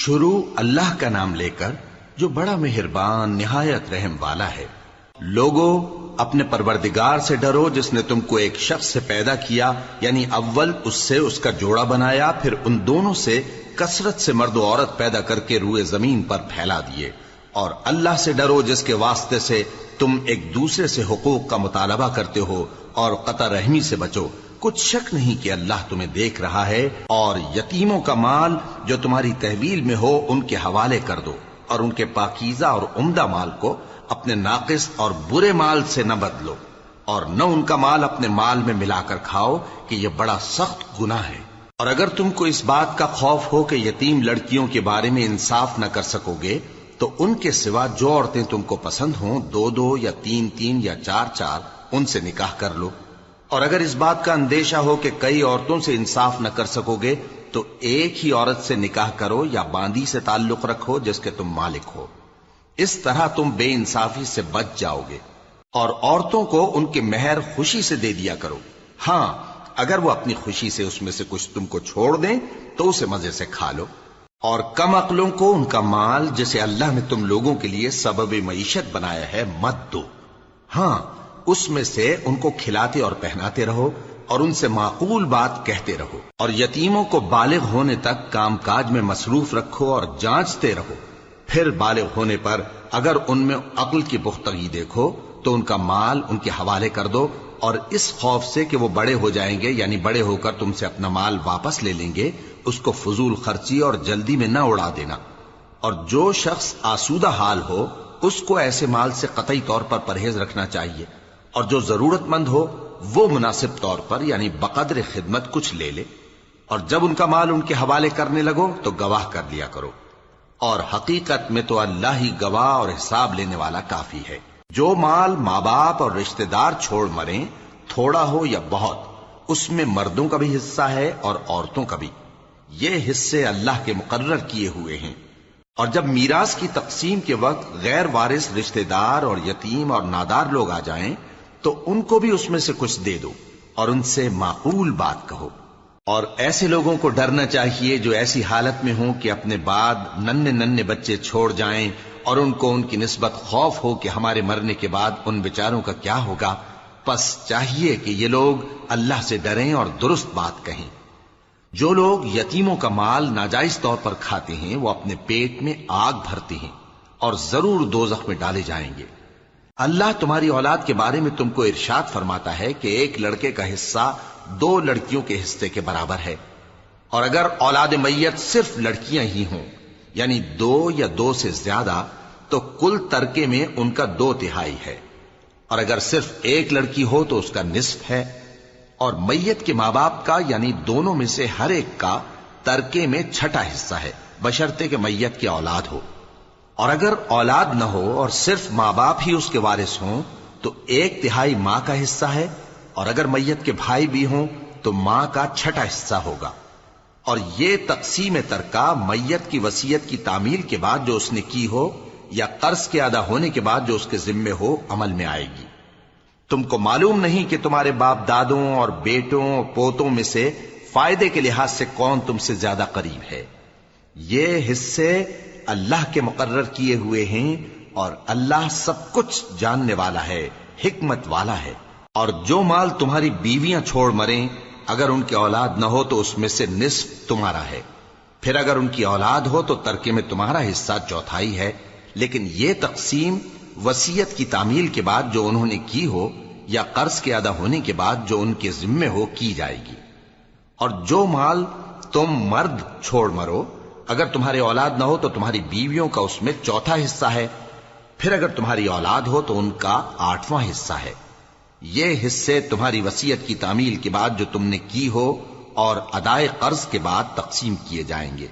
شروع اللہ کا نام لے کر جو بڑا مہربان نہایت رحم والا ہے۔ لوگو اپنے پروردگار سے ڈرو جس نے تم کو ایک شخص سے پیدا کیا، یعنی اول اس سے اس کا جوڑا بنایا، پھر ان دونوں سے کثرت سے مرد و عورت پیدا کر کے روئے زمین پر پھیلا دیے۔ اور اللہ سے ڈرو جس کے واسطے سے تم ایک دوسرے سے حقوق کا مطالبہ کرتے ہو، اور قطع رحمی سے بچو۔ کچھ شک نہیں کہ اللہ تمہیں دیکھ رہا ہے۔ اور یتیموں کا مال جو تمہاری تحویل میں ہو ان کے حوالے کر دو، اور ان کے پاکیزہ اور عمدہ مال کو اپنے ناقص اور برے مال سے نہ بدلو، اور نہ ان کا مال اپنے مال میں ملا کر کھاؤ کہ یہ بڑا سخت گناہ ہے۔ اور اگر تم کو اس بات کا خوف ہو کہ یتیم لڑکیوں کے بارے میں انصاف نہ کر سکو گے تو ان کے سوا جو عورتیں تم کو پسند ہوں، دو دو یا تین تین یا چار چار ان سے نکاح کر لو۔ اور اگر اس بات کا اندیشہ ہو کہ کئی عورتوں سے انصاف نہ کر سکو گے تو ایک ہی عورت سے نکاح کرو یا باندی سے تعلق رکھو جس کے تم مالک ہو۔ اس طرح تم بے انصافی سے بچ جاؤ گے۔ اور عورتوں کو ان کے مہر خوشی سے دے دیا کرو، ہاں اگر وہ اپنی خوشی سے اس میں سے کچھ تم کو چھوڑ دیں تو اسے مزے سے کھا لو۔ اور کم عقلوں کو ان کا مال جسے اللہ نے تم لوگوں کے لیے سبب معیشت بنایا ہے مت دو، ہاں اس میں سے ان کو کھلاتے اور پہناتے رہو اور ان سے معقول بات کہتے رہو۔ اور یتیموں کو بالغ ہونے تک کام کاج میں مصروف رکھو اور جانچتے رہو، پھر بالغ ہونے پر اگر ان میں عقل کی پختگی دیکھو تو ان کا مال ان کے حوالے کر دو، اور اس خوف سے کہ وہ بڑے ہو جائیں گے، یعنی بڑے ہو کر تم سے اپنا مال واپس لے لیں گے، اس کو فضول خرچی اور جلدی میں نہ اڑا دینا۔ اور جو شخص آسودہ حال ہو اس کو ایسے مال سے قطعی طور پر پرہیز رکھنا چاہیے، اور جو ضرورت مند ہو وہ مناسب طور پر یعنی بقدر خدمت کچھ لے لے۔ اور جب ان کا مال ان کے حوالے کرنے لگو تو گواہ کر لیا کرو، اور حقیقت میں تو اللہ ہی گواہ اور حساب لینے والا کافی ہے۔ جو مال ماں باپ اور رشتہ دار چھوڑ مریں، تھوڑا ہو یا بہت، اس میں مردوں کا بھی حصہ ہے اور عورتوں کا بھی، یہ حصے اللہ کے مقرر کیے ہوئے ہیں۔ اور جب میراث کی تقسیم کے وقت غیر وارث رشتہ دار اور یتیم اور نادار لوگ آ جائیں تو ان کو بھی اس میں سے کچھ دے دو اور ان سے معقول بات کہو۔ اور ایسے لوگوں کو ڈرنا چاہیے جو ایسی حالت میں ہوں کہ اپنے بعد ننھے ننھے بچے چھوڑ جائیں اور ان کو ان کی نسبت خوف ہو کہ ہمارے مرنے کے بعد ان بیچاروں کا کیا ہوگا۔ پس چاہیے کہ یہ لوگ اللہ سے ڈریں اور درست بات کہیں۔ جو لوگ یتیموں کا مال ناجائز طور پر کھاتے ہیں وہ اپنے پیٹ میں آگ بھرتے ہیں اور ضرور دوزخ میں ڈالے جائیں گے۔ اللہ تمہاری اولاد کے بارے میں تم کو ارشاد فرماتا ہے کہ ایک لڑکے کا حصہ دو لڑکیوں کے حصے کے برابر ہے، اور اگر اولاد میت صرف لڑکیاں ہی ہوں یعنی دو یا دو سے زیادہ تو کل ترکے میں ان کا 2/3 ہے، اور اگر صرف ایک لڑکی ہو تو اس کا نصف ہے، اور میت کے ماں باپ کا یعنی دونوں میں سے ہر ایک کا ترکے میں 6واں حصہ ہے، بشرطے کہ میت کی اولاد ہو۔ اور اگر اولاد نہ ہو اور صرف ماں باپ ہی اس کے وارث ہوں تو 1/3 ماں کا حصہ ہے، اور اگر میت کے بھائی بھی ہوں تو ماں کا 6واں حصہ ہوگا۔ اور یہ تقسیم ترکہ میت کی وصیت کی تعمیل کے بعد جو اس نے کی ہو یا قرض کے ادا ہونے کے بعد جو اس کے ذمے ہو عمل میں آئے گی۔ تم کو معلوم نہیں کہ تمہارے باپ دادوں اور بیٹوں اور پوتوں میں سے فائدے کے لحاظ سے کون تم سے زیادہ قریب ہے۔ یہ حصے اللہ کے مقرر کیے ہوئے ہیں، اور اللہ سب کچھ جاننے والا ہے، حکمت والا ہے۔ اور جو مال تمہاری بیویاں چھوڑ مریں اگر ان کی اولاد نہ ہو تو اس میں سے نصف تمہارا ہے، پھر اگر ان کی اولاد ہو تو ترکے میں تمہارا حصہ 1/4 ہے، لیکن یہ تقسیم وصیت کی تعمیل کے بعد جو انہوں نے کی ہو یا قرض کے ادا ہونے کے بعد جو ان کے ذمے ہو کی جائے گی۔ اور جو مال تم مرد چھوڑ مرو اگر تمہاری اولاد نہ ہو تو تمہاری بیویوں کا اس میں 1/4 حصہ ہے، پھر اگر تمہاری اولاد ہو تو ان کا 8واں حصہ ہے۔ یہ حصے تمہاری وصیت کی تعمیل کے بعد جو تم نے کی ہو اور ادائے قرض کے بعد تقسیم کیے جائیں گے۔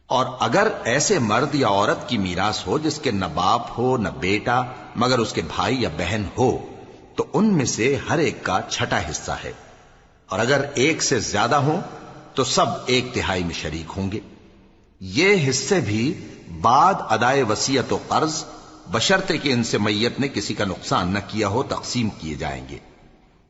اور اگر ایسے مرد یا عورت کی میراث ہو جس کے نہ باپ ہو نہ بیٹا مگر اس کے بھائی یا بہن ہو تو ان میں سے ہر ایک کا 6واں حصہ ہے، اور اگر ایک سے زیادہ ہوں تو سب 1/3 میں شریک ہوں گے۔ یہ حصے بھی بعد ادائے وصیت و قرض بشرطے کہ ان سے میت نے کسی کا نقصان نہ کیا ہو تقسیم کیے جائیں گے۔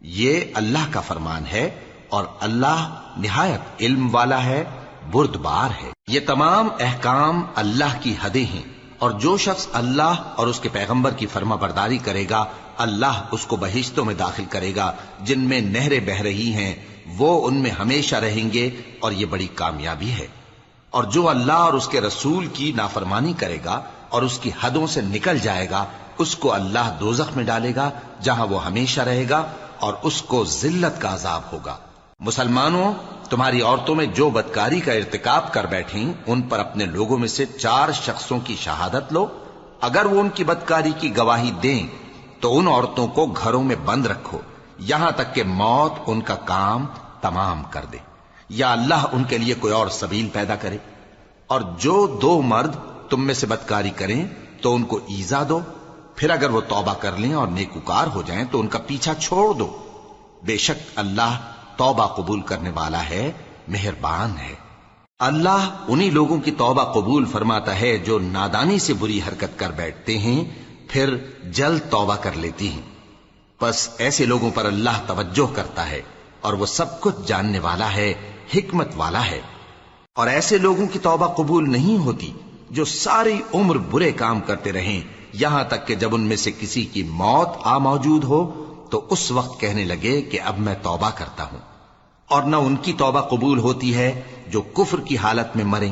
یہ اللہ کا فرمان ہے، اور اللہ نہایت علم والا ہے بردبار ہے۔ یہ تمام احکام اللہ کی حدیں ہیں، اور جو شخص اللہ اور اس کے پیغمبر کی فرما برداری کرے گا اللہ اس کو بہشتوں میں داخل کرے گا جن میں نہریں بہہ رہی ہیں، وہ ان میں ہمیشہ رہیں گے، اور یہ بڑی کامیابی ہے۔ اور جو اللہ اور اس کے رسول کی نافرمانی کرے گا اور اس کی حدوں سے نکل جائے گا اس کو اللہ دوزخ میں ڈالے گا جہاں وہ ہمیشہ رہے گا، اور اس کو ذلت کا عذاب ہوگا۔ مسلمانوں، تمہاری عورتوں میں جو بدکاری کا ارتکاب کر بیٹھیں ان پر اپنے لوگوں میں سے 4 شخصوں کی شہادت لو۔ اگر وہ ان کی بدکاری کی گواہی دیں تو ان عورتوں کو گھروں میں بند رکھو یہاں تک کہ موت ان کا کام تمام کر دے، یا اللہ ان کے لیے کوئی اور سبیل پیدا کرے۔ اور جو 2 مرد تم میں سے بدکاری کریں تو ان کو ایذا دو، پھر اگر وہ توبہ کر لیں اور نیکوکار ہو جائیں تو ان کا پیچھا چھوڑ دو۔ بے شک اللہ توبہ قبول کرنے والا ہے، مہربان ہے۔ اللہ انہی لوگوں کی توبہ قبول فرماتا ہے جو نادانی سے بری حرکت کر بیٹھتے ہیں پھر جلد توبہ کر لیتی ہیں، پس ایسے لوگوں پر اللہ توجہ کرتا ہے اور وہ سب کچھ جاننے والا ہے، حکمت والا ہے۔ اور ایسے لوگوں کی توبہ قبول نہیں ہوتی جو ساری عمر برے کام کرتے رہیں یہاں تک کہ جب ان میں سے کسی کی موت آ موجود ہو تو اس وقت کہنے لگے کہ اب میں توبہ کرتا ہوں۔ اور نہ ان کی توبہ قبول ہوتی ہے جو کفر کی حالت میں مریں۔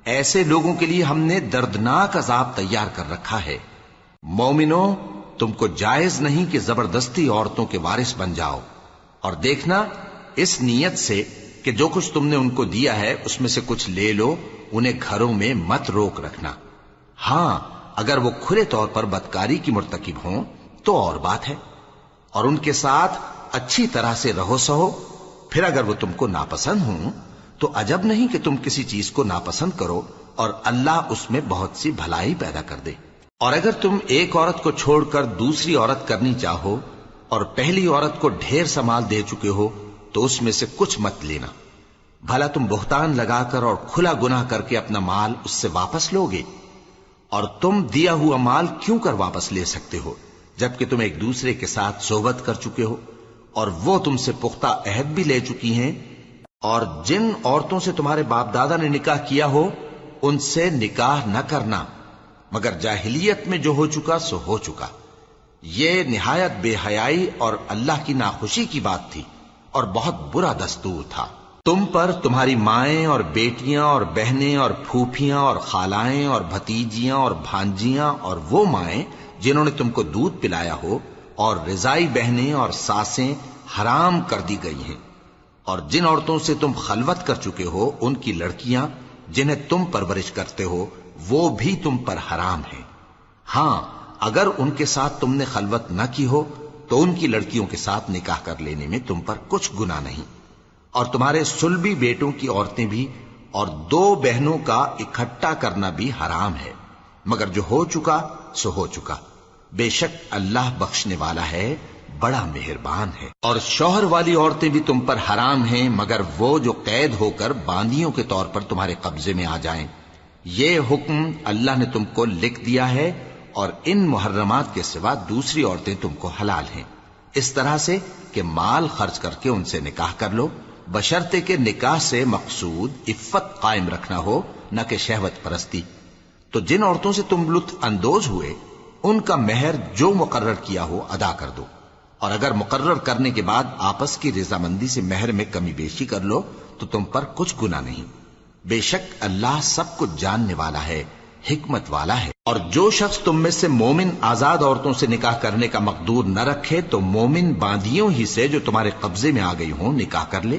ایسے لوگوں کے لیے ہم نے دردناک عذاب تیار کر رکھا ہے۔ مومنوں، تم کو جائز نہیں کہ زبردستی عورتوں کے وارث بن جاؤ، اور دیکھنا اس نیت سے کہ جو کچھ تم نے ان کو دیا ہے اس میں سے کچھ لے لو، انہیں گھروں میں مت روک رکھنا۔ ہاں، اگر وہ کھلے طور پر بدکاری کی مرتکب ہوں تو اور بات ہے، اور ان کے ساتھ اچھی طرح سے رہو سہو۔ پھر اگر وہ تم کو ناپسند ہوں تو عجب نہیں کہ تم کسی چیز کو ناپسند کرو اور اللہ اس میں بہت سی بھلائی پیدا کر دے۔ اور اگر تم ایک عورت کو چھوڑ کر دوسری عورت کرنی چاہو اور پہلی عورت کو ڈھیر سا مال دے چکے ہو تو اس میں سے کچھ مت لینا، بھلا تم بہتان لگا کر اور کھلا گناہ کر کے اپنا مال اس سے واپس لو گے؟ اور تم دیا ہوا مال کیوں کر واپس لے سکتے ہو جبکہ تم ایک دوسرے کے ساتھ صحبت کر چکے ہو اور وہ تم سے پختہ عہد بھی لے چکی ہیں؟ اور جن عورتوں سے تمہارے باپ دادا نے نکاح کیا ہو ان سے نکاح نہ کرنا مگر جاہلیت میں جو ہو چکا سو ہو چکا۔ یہ نہایت بے حیائی اور اللہ کی ناخوشی کی بات تھی اور بہت برا دستور تھا۔ تم پر تمہاری مائیں اور بیٹیاں اور بہنیں اور پھوپھیاں اور خالائیں اور بھتیجیاں اور بھانجیاں اور وہ مائیں جنہوں نے تم کو دودھ پلایا ہو اور رضائی بہنیں اور ساسیں حرام کر دی گئی ہیں، اور جن عورتوں سے تم خلوت کر چکے ہو ان کی لڑکیاں جنہیں تم پرورش کرتے ہو وہ بھی تم پر حرام ہیں۔ ہاں، اگر ان کے ساتھ تم نے خلوت نہ کی ہو تو ان کی لڑکیوں کے ساتھ نکاح کر لینے میں تم پر کچھ گناہ نہیں۔ اور تمہارے صلبی بیٹوں کی عورتیں بھی اور 2 بہنوں کا اکٹھا کرنا بھی حرام ہے، مگر جو ہو چکا سو ہو چکا۔ بے شک اللہ بخشنے والا ہے، بڑا مہربان ہے۔ اور شوہر والی عورتیں بھی تم پر حرام ہیں مگر وہ جو قید ہو کر باندیوں کے طور پر تمہارے قبضے میں آ جائیں۔ یہ حکم اللہ نے تم کو لکھ دیا ہے، اور ان محرمات کے سوا دوسری عورتیں تم کو حلال ہیں، اس طرح سے کہ مال خرچ کر کے ان سے نکاح کر لو، بشرطے کہ نکاح سے مقصود عفت قائم رکھنا ہو نہ کہ شہوت پرستی۔ تو جن عورتوں سے تم لطف اندوز ہوئے ان کا مہر جو مقرر کیا ہو ادا کر دو، اور اگر مقرر کرنے کے بعد آپس کی رضامندی سے مہر میں کمی بیشی کر لو تو تم پر کچھ گناہ نہیں۔ بے شک اللہ سب کچھ جاننے والا ہے، حکمت والا ہے۔ اور جو شخص تم میں سے مومن آزاد عورتوں سے نکاح کرنے کا مقدور نہ رکھے تو مومن باندیوں ہی سے جو تمہارے قبضے میں آ گئی ہوں نکاح کر لے،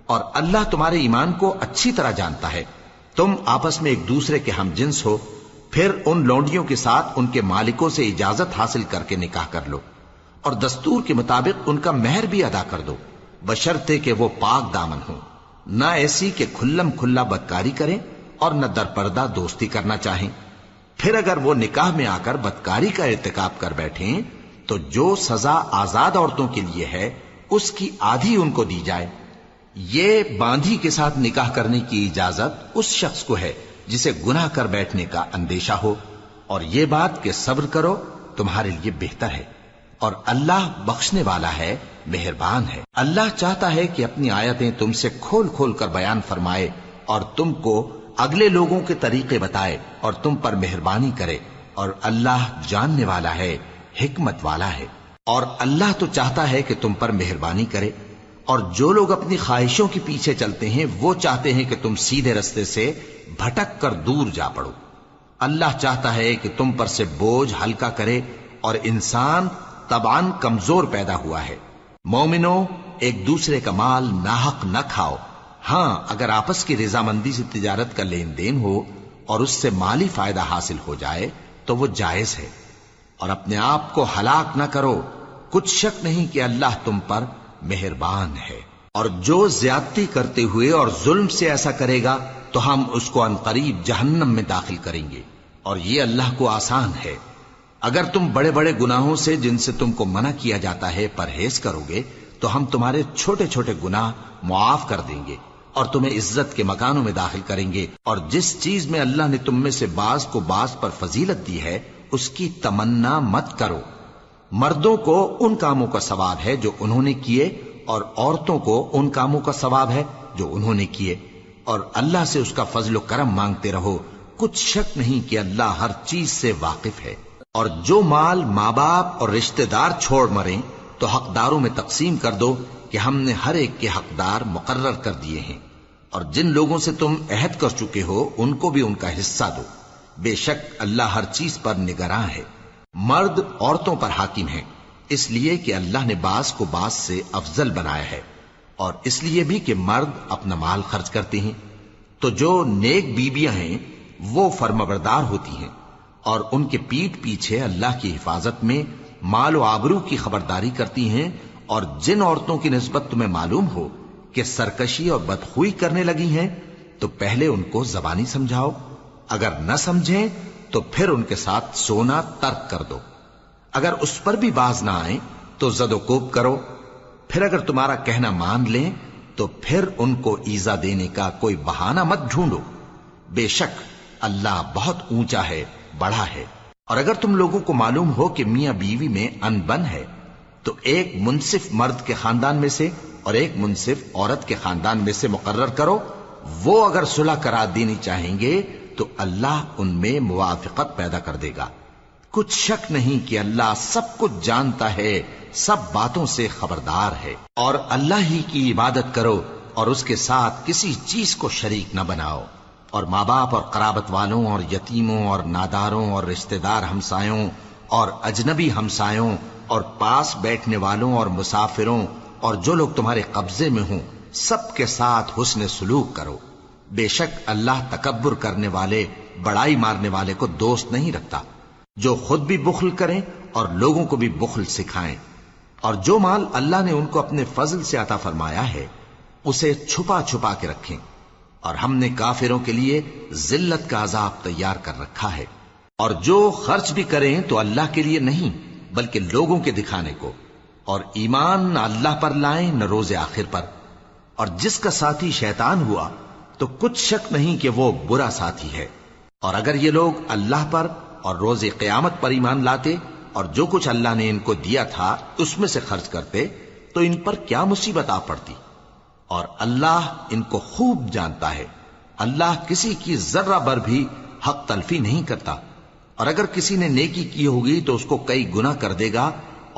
اور اللہ تمہارے ایمان کو اچھی طرح جانتا ہے۔ تم آپس میں ایک دوسرے کے ہم جنس ہو، پھر ان لونڈیوں کے ساتھ ان کے مالکوں سے اجازت حاصل کر کے نکاح کر لو، اور دستور کے مطابق ان کا مہر بھی ادا کر دو، بشرطے کہ وہ پاک دامن ہوں، نہ ایسی کہ کھلم کھلا بدکاری کریں اور نہ درپردہ دوستی کرنا چاہیں۔ پھر اگر وہ نکاح میں آ کر بدکاری کا ارتکاب کر بیٹھیں تو جو سزا آزاد عورتوں کے لیے ہے اس کی آدھی ان کو دی جائے۔ یہ باندھی کے ساتھ نکاح کرنے کی اجازت اس شخص کو ہے جسے گناہ کر بیٹھنے کا اندیشہ ہو، اور یہ بات کہ صبر کرو تمہارے لیے بہتر ہے، اور اللہ بخشنے والا ہے، مہربان ہے۔ اللہ چاہتا ہے کہ اپنی آیتیں تم سے کھول کھول کر بیان فرمائے اور تم کو اگلے لوگوں کے طریقے بتائے اور تم پر مہربانی کرے، اور اللہ جاننے والا ہے، حکمت والا ہے۔ اور اللہ تو چاہتا ہے کہ تم پر مہربانی کرے، اور جو لوگ اپنی خواہشوں کے پیچھے چلتے ہیں وہ چاہتے ہیں کہ تم سیدھے رستے سے بھٹک کر دور جا پڑو۔ اللہ چاہتا ہے کہ تم پر سے بوجھ ہلکا کرے، اور انسان طبعاً کمزور پیدا ہوا ہے۔ مومنو، ایک دوسرے کا مال ناحق نہ کھاؤ۔ ہاں، اگر آپس کی رضامندی سے تجارت کا لین دین ہو اور اس سے مالی فائدہ حاصل ہو جائے تو وہ جائز ہے، اور اپنے آپ کو ہلاک نہ کرو، کچھ شک نہیں کہ اللہ تم پر مہربان ہے۔ اور جو زیادتی کرتے ہوئے اور ظلم سے ایسا کرے گا تو ہم اس کو عنقریب جہنم میں داخل کریں گے، اور یہ اللہ کو آسان ہے۔ اگر تم بڑے بڑے گناہوں سے جن سے تم کو منع کیا جاتا ہے پرہیز کرو گے تو ہم تمہارے چھوٹے چھوٹے گناہ معاف کر دیں گے اور تمہیں عزت کے مکانوں میں داخل کریں گے۔ اور جس چیز میں اللہ نے تم میں سے بعض کو بعض پر فضیلت دی ہے اس کی تمنا مت کرو۔ مردوں کو ان کاموں کا ثواب ہے جو انہوں نے کیے، اور عورتوں کو ان کاموں کا ثواب ہے جو انہوں نے کیے، اور اللہ سے اس کا فضل و کرم مانگتے رہو، کچھ شک نہیں کہ اللہ ہر چیز سے واقف ہے۔ اور جو مال ماں باپ اور رشتہ دار چھوڑ مریں تو حقداروں میں تقسیم کر دو کہ ہم نے ہر ایک کے حقدار مقرر کر دیے ہیں، اور جن لوگوں سے تم عہد کر چکے ہو ان کو بھی ان کا حصہ دو، بے شک اللہ ہر چیز پر نگراں ہے۔ مرد عورتوں پر حاکم ہیں، اس لیے کہ اللہ نے بعض کو بعض سے افضل بنایا ہے، اور اس لیے بھی کہ مرد اپنا مال خرچ کرتے ہیں، تو جو نیک بیویاں ہیں وہ فرمانبردار ہوتی ہیں، اور ان کے پیٹھ پیچھے اللہ کی حفاظت میں مال و آبرو کی خبرداری کرتی ہیں۔ اور جن عورتوں کی نسبت تمہیں معلوم ہو کہ سرکشی اور بدخوئی کرنے لگی ہیں تو پہلے ان کو زبانی سمجھاؤ، اگر نہ سمجھیں تو پھر ان کے ساتھ سونا ترک کر دو۔ اگر اس پر بھی باز نہ آئیں تو زد و کوب کرو، پھر اگر تمہارا کہنا مان لیں تو پھر ان کو ایذا دینے کا کوئی بہانہ مت ڈھونڈو، بے شک اللہ بہت اونچا ہے، بڑا ہے۔ اور اگر تم لوگوں کو معلوم ہو کہ میاں بیوی میں انبن ہے تو ایک منصف مرد کے خاندان میں سے اور ایک منصف عورت کے خاندان میں سے مقرر کرو، وہ اگر صلح کرا دینی چاہیں گے تو اللہ ان میں موافقت پیدا کر دے گا۔ کچھ شک نہیں کہ اللہ سب کچھ جانتا ہے، سب باتوں سے خبردار ہے۔ اور اللہ ہی کی عبادت کرو اور اس کے ساتھ کسی چیز کو شریک نہ بناؤ، اور ماں باپ اور قرابت والوں اور یتیموں اور ناداروں اور رشتہ دار ہمسایوں اور اجنبی ہمسایوں اور پاس بیٹھنے والوں اور مسافروں اور جو لوگ تمہارے قبضے میں ہوں سب کے ساتھ حسن سلوک کرو، بے شک اللہ تکبر کرنے والے، بڑائی مارنے والے کو دوست نہیں رکھتا۔ جو خود بھی بخل کریں اور لوگوں کو بھی بخل سکھائیں، اور جو مال اللہ نے ان کو اپنے فضل سے عطا فرمایا ہے اسے چھپا چھپا کے رکھیں، اور ہم نے کافروں کے لیے ذلت کا عذاب تیار کر رکھا ہے۔ اور جو خرچ بھی کریں تو اللہ کے لیے نہیں بلکہ لوگوں کے دکھانے کو، اور ایمان نہ اللہ پر لائیں نہ روز آخر پر، اور جس کا ساتھی شیطان ہوا تو کچھ شک نہیں کہ وہ برا ساتھی ہے۔ اور اگر یہ لوگ اللہ پر اور روز قیامت پر ایمان لاتے اور جو کچھ اللہ نے ان کو دیا تھا اس میں سے خرچ کرتے تو ان پر کیا مصیبت آ پڑتی، اور اللہ ان کو خوب جانتا ہے۔ اللہ کسی کی ذرہ بر بھی حق تلفی نہیں کرتا، اور اگر کسی نے نیکی کی ہوگی تو اس کو کئی گنا کر دے گا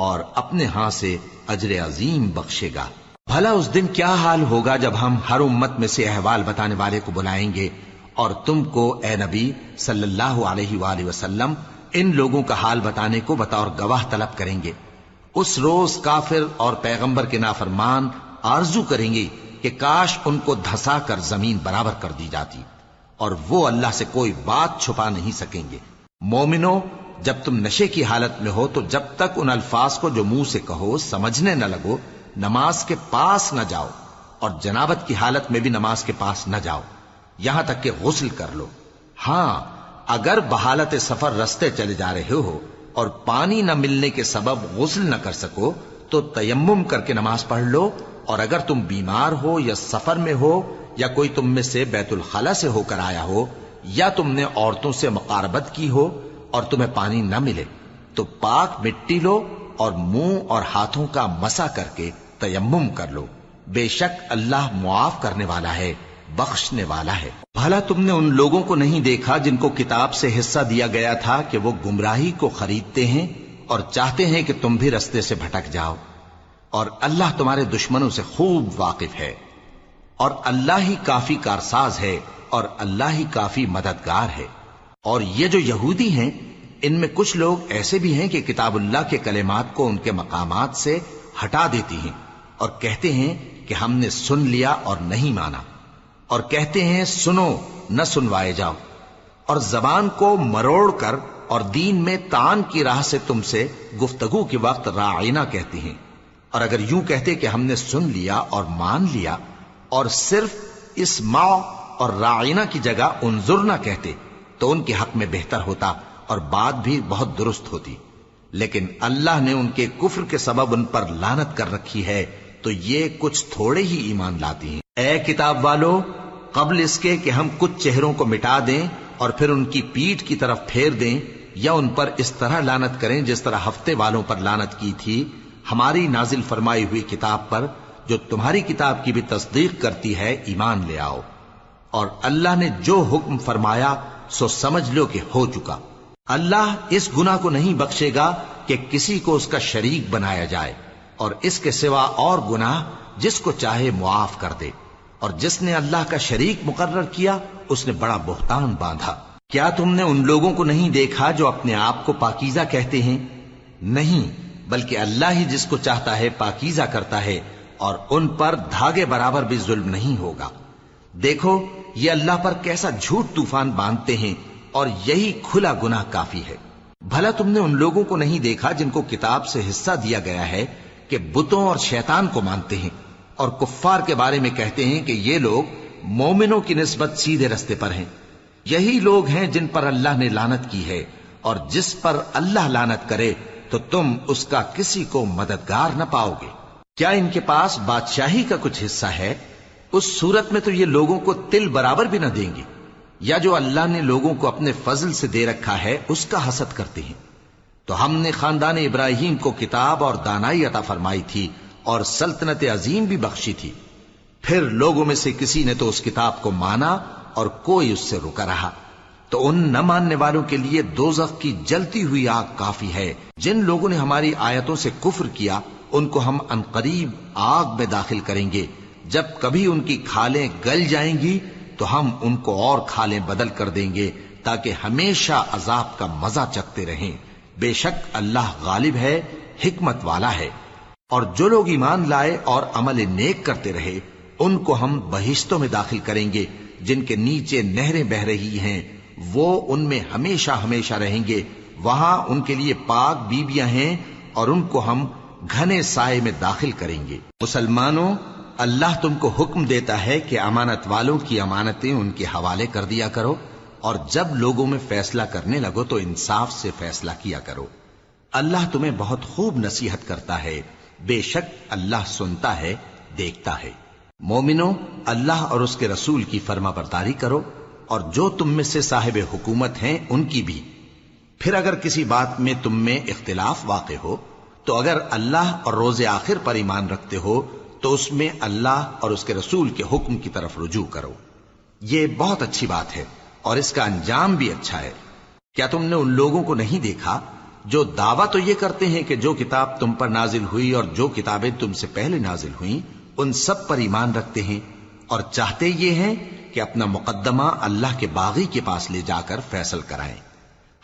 اور اپنے ہاں سے اجر عظیم بخشے گا۔ بھلا اس دن کیا حال ہوگا جب ہم ہر امت میں سے احوال بتانے والے کو بلائیں گے اور تم کو اے نبی صلی اللہ علیہ وآلہ وسلم ان لوگوں کا حال بتانے کو بطور گواہ طلب کریں گے۔ اس روز کافر اور پیغمبر کے نافرمان آرزو کریں گے کہ کاش ان کو دھسا کر زمین برابر کر دی جاتی، اور وہ اللہ سے کوئی بات چھپا نہیں سکیں گے۔ مومنو، جب تم نشے کی حالت میں ہو تو جب تک ان الفاظ کو جو منہ سے کہو سمجھنے نہ لگو نماز کے پاس نہ جاؤ، اور جنابت کی حالت میں بھی نماز کے پاس نہ جاؤ یہاں تک کہ غسل کر لو۔ ہاں، اگر بحالت سفر رستے چلے جا رہے ہو اور پانی نہ ملنے کے سبب غسل نہ کر سکو تو تیمم کر کے نماز پڑھ لو، اور اگر تم بیمار ہو یا سفر میں ہو یا کوئی تم میں سے بیت الخلا سے ہو کر آیا ہو یا تم نے عورتوں سے مقاربت کی ہو اور تمہیں پانی نہ ملے تو پاک مٹی لو اور منہ اور ہاتھوں کا مسح کر کے تیمم کر لو، بے شک اللہ معاف کرنے والا ہے، بخشنے والا ہے۔ بھلا تم نے ان لوگوں کو نہیں دیکھا جن کو کتاب سے حصہ دیا گیا تھا کہ وہ گمراہی کو خریدتے ہیں اور چاہتے ہیں کہ تم بھی رستے سے بھٹک جاؤ، اور اللہ تمہارے دشمنوں سے خوب واقف ہے، اور اللہ ہی کافی کارساز ہے، اور اللہ ہی کافی مددگار ہے۔ اور یہ جو یہودی ہیں، ان میں کچھ لوگ ایسے بھی ہیں کہ کتاب اللہ کے کلمات کو ان کے مقامات سے ہٹا دیتی ہیں اور کہتے ہیں کہ ہم نے سن لیا اور نہیں مانا، اور کہتے ہیں سنو نہ سنوائے جاؤ، اور زبان کو مروڑ کر اور دین میں طعن کی راہ سے تم سے گفتگو کے وقت راعینا کہتی ہیں۔ اور اگر یوں کہتے کہ ہم نے سن لیا اور مان لیا، اور صرف اسمع اور راعینا کی جگہ انظرنا کہتے، تو ان کے حق میں بہتر ہوتا اور بات بھی بہت درست ہوتی۔ لیکن اللہ نے ان کے کفر کے سبب ان پر لعنت کر رکھی ہے، تو یہ کچھ تھوڑے ہی ایمان لاتی ہیں۔ اے کتاب والو، قبل اس کے کہ ہم کچھ چہروں کو مٹا دیں اور پھر ان کی پیٹھ کی طرف پھیر دیں یا ان پر اس طرح لعنت کریں جس طرح ہفتے والوں پر لعنت کی تھی، ہماری نازل فرمائی ہوئی کتاب پر جو تمہاری کتاب کی بھی تصدیق کرتی ہے ایمان لے آؤ، اور اللہ نے جو حکم فرمایا سو سمجھ لو کہ ہو چکا۔ اللہ اس گناہ کو نہیں بخشے گا کہ کسی کو اس کا شریک بنایا جائے، اور اس کے سوا اور گناہ جس کو چاہے معاف کر دے، اور جس نے اللہ کا شریک مقرر کیا اس نے بڑا بہتان باندھا۔ کیا تم نے ان لوگوں کو نہیں دیکھا جو اپنے آپ کو پاکیزہ کہتے ہیں؟ نہیں، بلکہ اللہ ہی جس کو چاہتا ہے پاکیزہ کرتا ہے، اور ان پر دھاگے برابر بھی ظلم نہیں ہوگا۔ دیکھو یہ اللہ پر کیسا جھوٹ طوفان باندھتے ہیں، اور یہی کھلا گناہ کافی ہے۔ بھلا تم نے ان لوگوں کو نہیں دیکھا جن کو کتاب سے حصہ دیا گیا ہے کہ بتوں اور شیطان کو مانتے ہیں، اور کفار کے بارے میں کہتے ہیں کہ یہ لوگ مومنوں کی نسبت سیدھے رستے پر ہیں۔ یہی لوگ ہیں جن پر اللہ نے لعنت کی ہے، اور جس پر اللہ لعنت کرے تو تم اس کا کسی کو مددگار نہ پاؤ گے۔ کیا ان کے پاس بادشاہی کا کچھ حصہ ہے؟ اس صورت میں تو یہ لوگوں کو تل برابر بھی نہ دیں گے، یا جو اللہ نے لوگوں کو اپنے فضل سے دے رکھا ہے اس کا حسد کرتے ہیں۔ تو ہم نے خاندان ابراہیم کو کتاب اور دانائی عطا فرمائی تھی اور سلطنت عظیم بھی بخشی تھی، پھر لوگوں میں سے کسی نے تو اس کتاب کو مانا اور کوئی اس سے رکا رہا، تو ان نہ ماننے والوں کے لیے دوزخ کی جلتی ہوئی آگ کافی ہے۔ جن لوگوں نے ہماری آیتوں سے کفر کیا ان کو ہم عنقریب آگ میں داخل کریں گے، جب کبھی ان کی کھالیں گل جائیں گی تو ہم ان کو اور کھالیں بدل کر دیں گے تاکہ ہمیشہ عذاب کا مزہ چکھتے رہیں۔ بے شک اللہ غالب ہے، حکمت والا ہے۔ اور جو لوگ ایمان لائے اور عمل نیک کرتے رہے ان کو ہم بہشتوں میں داخل کریں گے جن کے نیچے نہریں بہ رہی ہیں، وہ ان میں ہمیشہ ہمیشہ رہیں گے، وہاں ان کے لیے پاک بیویاں ہیں اور ان کو ہم گھنے سائے میں داخل کریں گے۔ مسلمانوں، اللہ تم کو حکم دیتا ہے کہ امانت والوں کی امانتیں ان کے حوالے کر دیا کرو، اور جب لوگوں میں فیصلہ کرنے لگو تو انصاف سے فیصلہ کیا کرو۔ اللہ تمہیں بہت خوب نصیحت کرتا ہے، بے شک اللہ سنتا ہے، دیکھتا ہے۔ مومنو، اللہ اور اس کے رسول کی فرما برداری کرو، اور جو تم میں سے صاحب حکومت ہیں ان کی بھی۔ پھر اگر کسی بات میں تم میں اختلاف واقع ہو تو اگر اللہ اور روز آخر پر ایمان رکھتے ہو تو اس میں اللہ اور اس کے رسول کے حکم کی طرف رجوع کرو۔ یہ بہت اچھی بات ہے اور اس کا انجام بھی اچھا ہے۔ کیا تم نے ان لوگوں کو نہیں دیکھا جو دعویٰ تو یہ کرتے ہیں کہ جو کتاب تم پر نازل ہوئی اور جو کتابیں تم سے پہلے نازل ہوئیں ان سب پر ایمان رکھتے ہیں، اور چاہتے یہ ہیں کہ اپنا مقدمہ اللہ کے باغی کے پاس لے جا کر فیصل کرائیں،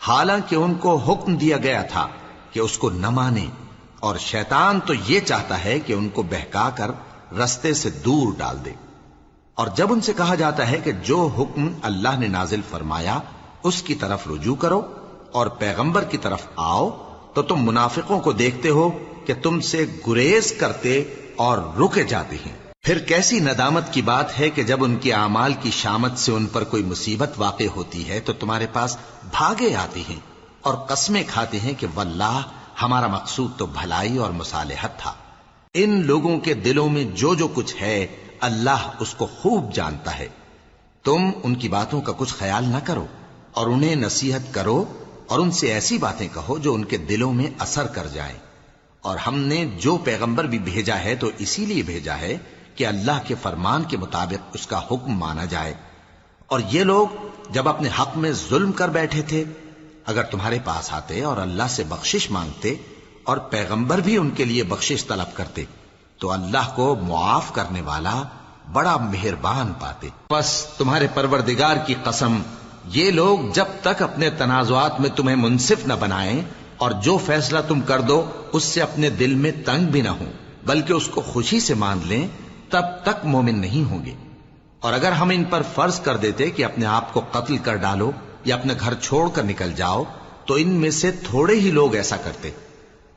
حالانکہ ان کو حکم دیا گیا تھا کہ اس کو نہ مانیں، اور شیطان تو یہ چاہتا ہے کہ ان کو بہکا کر رستے سے دور ڈال دے۔ اور جب ان سے کہا جاتا ہے کہ جو حکم اللہ نے نازل فرمایا اس کی طرف رجوع کرو اور پیغمبر کی طرف آؤ، تو تم منافقوں کو دیکھتے ہو کہ تم سے گریز کرتے اور رکے جاتے ہیں۔ پھر کیسی ندامت کی بات ہے کہ جب ان کے اعمال کی شامت سے ان پر کوئی مصیبت واقع ہوتی ہے تو تمہارے پاس بھاگے آتی ہیں اور قسمیں کھاتے ہیں کہ واللہ ہمارا مقصود تو بھلائی اور مصالحت تھا۔ ان لوگوں کے دلوں میں جو جو کچھ ہے اللہ اس کو خوب جانتا ہے۔ تم ان کی باتوں کا کچھ خیال نہ کرو اور انہیں نصیحت کرو اور ان سے ایسی باتیں کہو جو ان کے دلوں میں اثر کر جائیں۔ اور ہم نے جو پیغمبر بھی بھیجا ہے تو اسی لیے بھیجا ہے کہ اللہ کے فرمان کے مطابق اس کا حکم مانا جائے۔ اور یہ لوگ جب اپنے حق میں ظلم کر بیٹھے تھے، اگر تمہارے پاس آتے اور اللہ سے بخشش مانگتے اور پیغمبر بھی ان کے لیے بخشش طلب کرتے تو اللہ کو معاف کرنے والا بڑا مہربان پاتے۔ بس تمہارے پروردگار کی قسم، یہ لوگ جب تک اپنے تنازعات میں تمہیں منصف نہ بنائیں اور جو فیصلہ تم کر دو اس سے اپنے دل میں تنگ بھی نہ ہوں بلکہ اس کو خوشی سے مان لیں، تب تک مومن نہیں ہوں گے۔ اور اگر ہم ان پر فرض کر دیتے کہ اپنے آپ کو قتل کر ڈالو یا اپنے گھر چھوڑ کر نکل جاؤ تو ان میں سے تھوڑے ہی لوگ ایسا کرتے،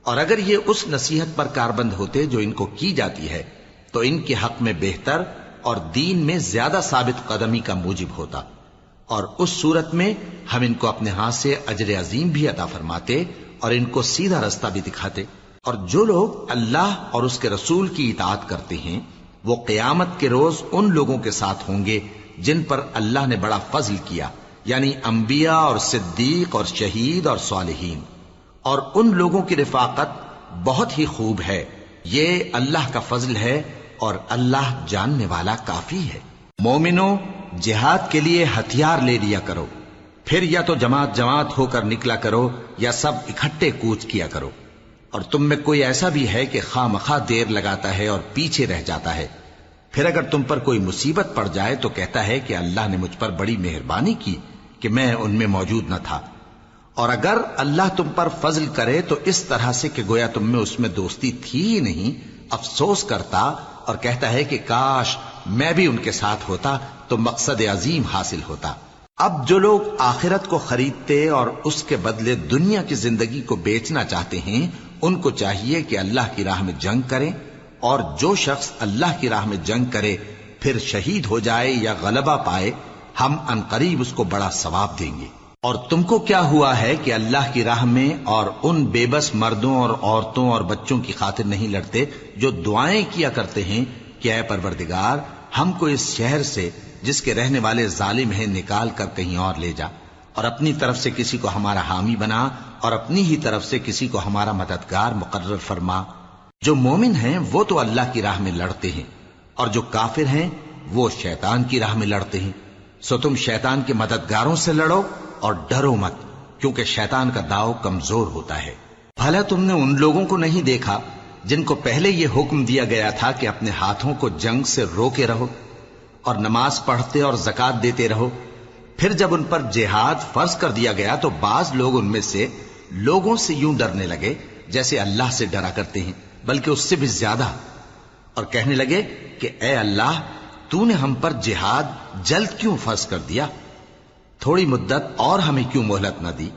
اور اگر یہ اس نصیحت پر کاربند ہوتے جو ان کو کی جاتی ہے تو ان کے حق میں بہتر اور دین میں زیادہ ثابت قدمی کا موجب ہوتا، اور اس صورت میں ہم ان کو اپنے ہاتھ سے اجر عظیم بھی عطا فرماتے اور ان کو سیدھا رستہ بھی دکھاتے۔ اور جو لوگ اللہ اور اس کے رسول کی اطاعت کرتے ہیں وہ قیامت کے روز ان لوگوں کے ساتھ ہوں گے جن پر اللہ نے بڑا فضل کیا، یعنی انبیاء اور صدیق اور شہید اور صالحین، اور ان لوگوں کی رفاقت بہت ہی خوب ہے۔ یہ اللہ کا فضل ہے اور اللہ جاننے والا کافی ہے۔ مومنوں، جہاد کے لیے ہتھیار لے لیا کرو، پھر یا تو جماعت جماعت ہو کر نکلا کرو یا سب اکٹھے کوچ کیا کرو۔ اور تم میں کوئی ایسا بھی ہے کہ خواہ مخواہ دیر لگاتا ہے اور پیچھے رہ جاتا ہے، پھر اگر تم پر کوئی مصیبت پڑ جائے تو کہتا ہے کہ اللہ نے مجھ پر بڑی مہربانی کی کہ میں ان میں موجود نہ تھا۔ اور اگر اللہ تم پر فضل کرے تو اس طرح سے کہ گویا تم میں اس میں دوستی تھی ہی نہیں، افسوس کرتا اور کہتا ہے کہ کاش میں بھی ان کے ساتھ ہوتا تو مقصد عظیم حاصل ہوتا۔ اب جو لوگ آخرت کو خریدتے اور اس کے بدلے دنیا کی زندگی کو بیچنا چاہتے ہیں ان کو چاہیے کہ اللہ کی راہ میں جنگ کریں، اور جو شخص اللہ کی راہ میں جنگ کرے پھر شہید ہو جائے یا غلبہ پائے ہم عنقریب اس کو بڑا ثواب دیں گے۔ اور تم کو کیا ہوا ہے کہ اللہ کی راہ میں اور ان بے بس مردوں اور عورتوں اور بچوں کی خاطر نہیں لڑتے جو دعائیں کیا کرتے ہیں کہ اے پروردگار ہم کو اس شہر سے جس کے رہنے والے ظالم ہیں نکال کر کہیں اور لے جا، اور اپنی طرف سے کسی کو ہمارا حامی بنا اور اپنی ہی طرف سے کسی کو ہمارا مددگار مقرر فرما۔ جو مومن ہیں وہ تو اللہ کی راہ میں لڑتے ہیں، اور جو کافر ہیں وہ شیطان کی راہ میں لڑتے ہیں، سو تم شیطان کے مددگاروں سے لڑو اور ڈرو مت، کیونکہ شیطان کا داؤ کمزور ہوتا ہے۔ بھلا تم نے ان لوگوں کو نہیں دیکھا جن کو پہلے یہ حکم دیا گیا تھا کہ اپنے ہاتھوں کو جنگ سے روکے رہو اور نماز پڑھتے اور زکوٰۃ دیتے رہو، پھر جب ان پر جہاد فرض کر دیا گیا تو بعض لوگ ان میں سے لوگوں سے یوں ڈرنے لگے جیسے اللہ سے ڈرا کرتے ہیں، بلکہ اس سے بھی زیادہ، اور کہنے لگے کہ اے اللہ تو نے ہم پر جہاد جلد کیوں فرض کر دیا، تھوڑی مدت اور ہمیں کیوں مہلت نہ دی۔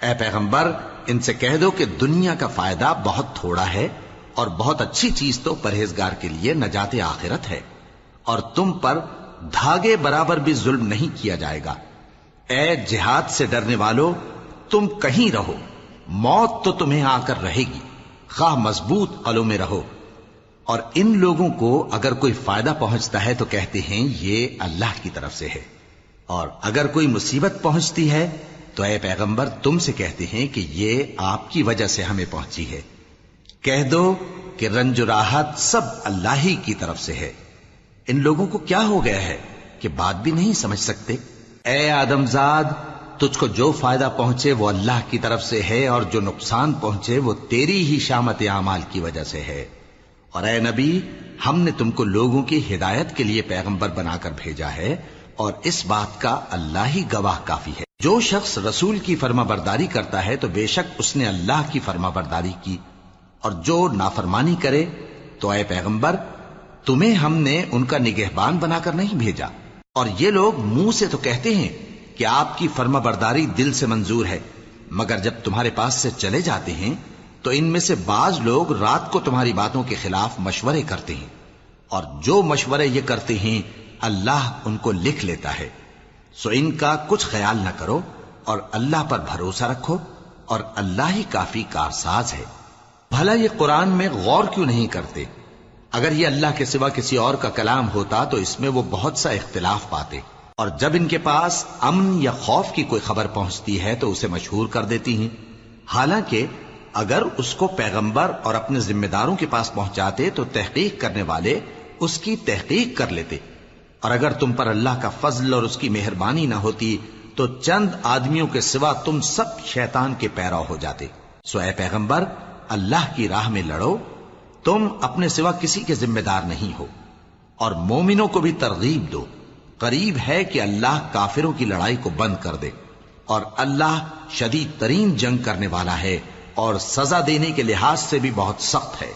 اے پیغمبر ان سے کہہ دو کہ دنیا کا فائدہ بہت تھوڑا ہے اور بہت اچھی چیز تو پرہیزگار کے لیے نجات آخرت ہے، اور تم پر دھاگے برابر بھی ظلم نہیں کیا جائے گا۔ اے جہاد سے ڈرنے والو، تم کہیں رہو، موت تو تمہیں آ کر رہے گی، خواہ مضبوط قلعوں میں رہو۔ اور ان لوگوں کو اگر کوئی فائدہ پہنچتا ہے تو کہتے ہیں یہ اللہ کی طرف سے ہے، اور اگر کوئی مصیبت پہنچتی ہے تو اے پیغمبر تم سے کہتے ہیں کہ یہ آپ کی وجہ سے ہمیں پہنچی ہے۔ کہہ دو کہ رنج و راحت سب اللہ ہی کی طرف سے ہے۔ ان لوگوں کو کیا ہو گیا ہے کہ بات بھی نہیں سمجھ سکتے؟ اے آدم زاد، تجھ کو جو فائدہ پہنچے وہ اللہ کی طرف سے ہے، اور جو نقصان پہنچے وہ تیری ہی شامت اعمال کی وجہ سے ہے۔ اور اے نبی، ہم نے تم کو لوگوں کی ہدایت کے لیے پیغمبر بنا کر بھیجا ہے، اور اس بات کا اللہ ہی گواہ کافی ہے۔ جو شخص رسول کی فرما برداری کرتا ہے تو بے شک اس نے اللہ کی فرما برداری کی، اور جو نافرمانی کرے تو اے پیغمبر تمہیں ہم نے ان کا نگہبان بنا کر نہیں بھیجا۔ اور یہ لوگ منہ سے تو کہتے ہیں کہ آپ کی فرما برداری دل سے منظور ہے، مگر جب تمہارے پاس سے چلے جاتے ہیں تو ان میں سے بعض لوگ رات کو تمہاری باتوں کے خلاف مشورے کرتے ہیں، اور جو مشورے یہ کرتے ہیں اللہ ان کو لکھ لیتا ہے۔ سو ان کا کچھ خیال نہ کرو اور اللہ پر بھروسہ رکھو، اور اللہ ہی کافی کارساز ہے۔ بھلا یہ قرآن میں غور کیوں نہیں کرتے؟ اگر یہ اللہ کے سوا کسی اور کا کلام ہوتا تو اس میں وہ بہت سا اختلاف پاتے، اور جب ان کے پاس امن یا خوف کی کوئی خبر پہنچتی ہے تو اسے مشہور کر دیتی ہیں، حالانکہ اگر اس کو پیغمبر اور اپنے ذمہ داروں کے پاس پہنچاتے تو تحقیق کرنے والے اس کی تحقیق کر لیتے، اور اگر تم پر اللہ کا فضل اور اس کی مہربانی نہ ہوتی تو چند آدمیوں کے سوا تم سب شیطان کے پیرو ہو جاتے۔ سو اے پیغمبر، اللہ کی راہ میں لڑو، تم اپنے سوا کسی کے ذمہ دار نہیں ہو، اور مومنوں کو بھی ترغیب دو۔ قریب ہے کہ اللہ کافروں کی لڑائی کو بند کر دے، اور اللہ شدید ترین جنگ کرنے والا ہے اور سزا دینے کے لحاظ سے بھی بہت سخت ہے۔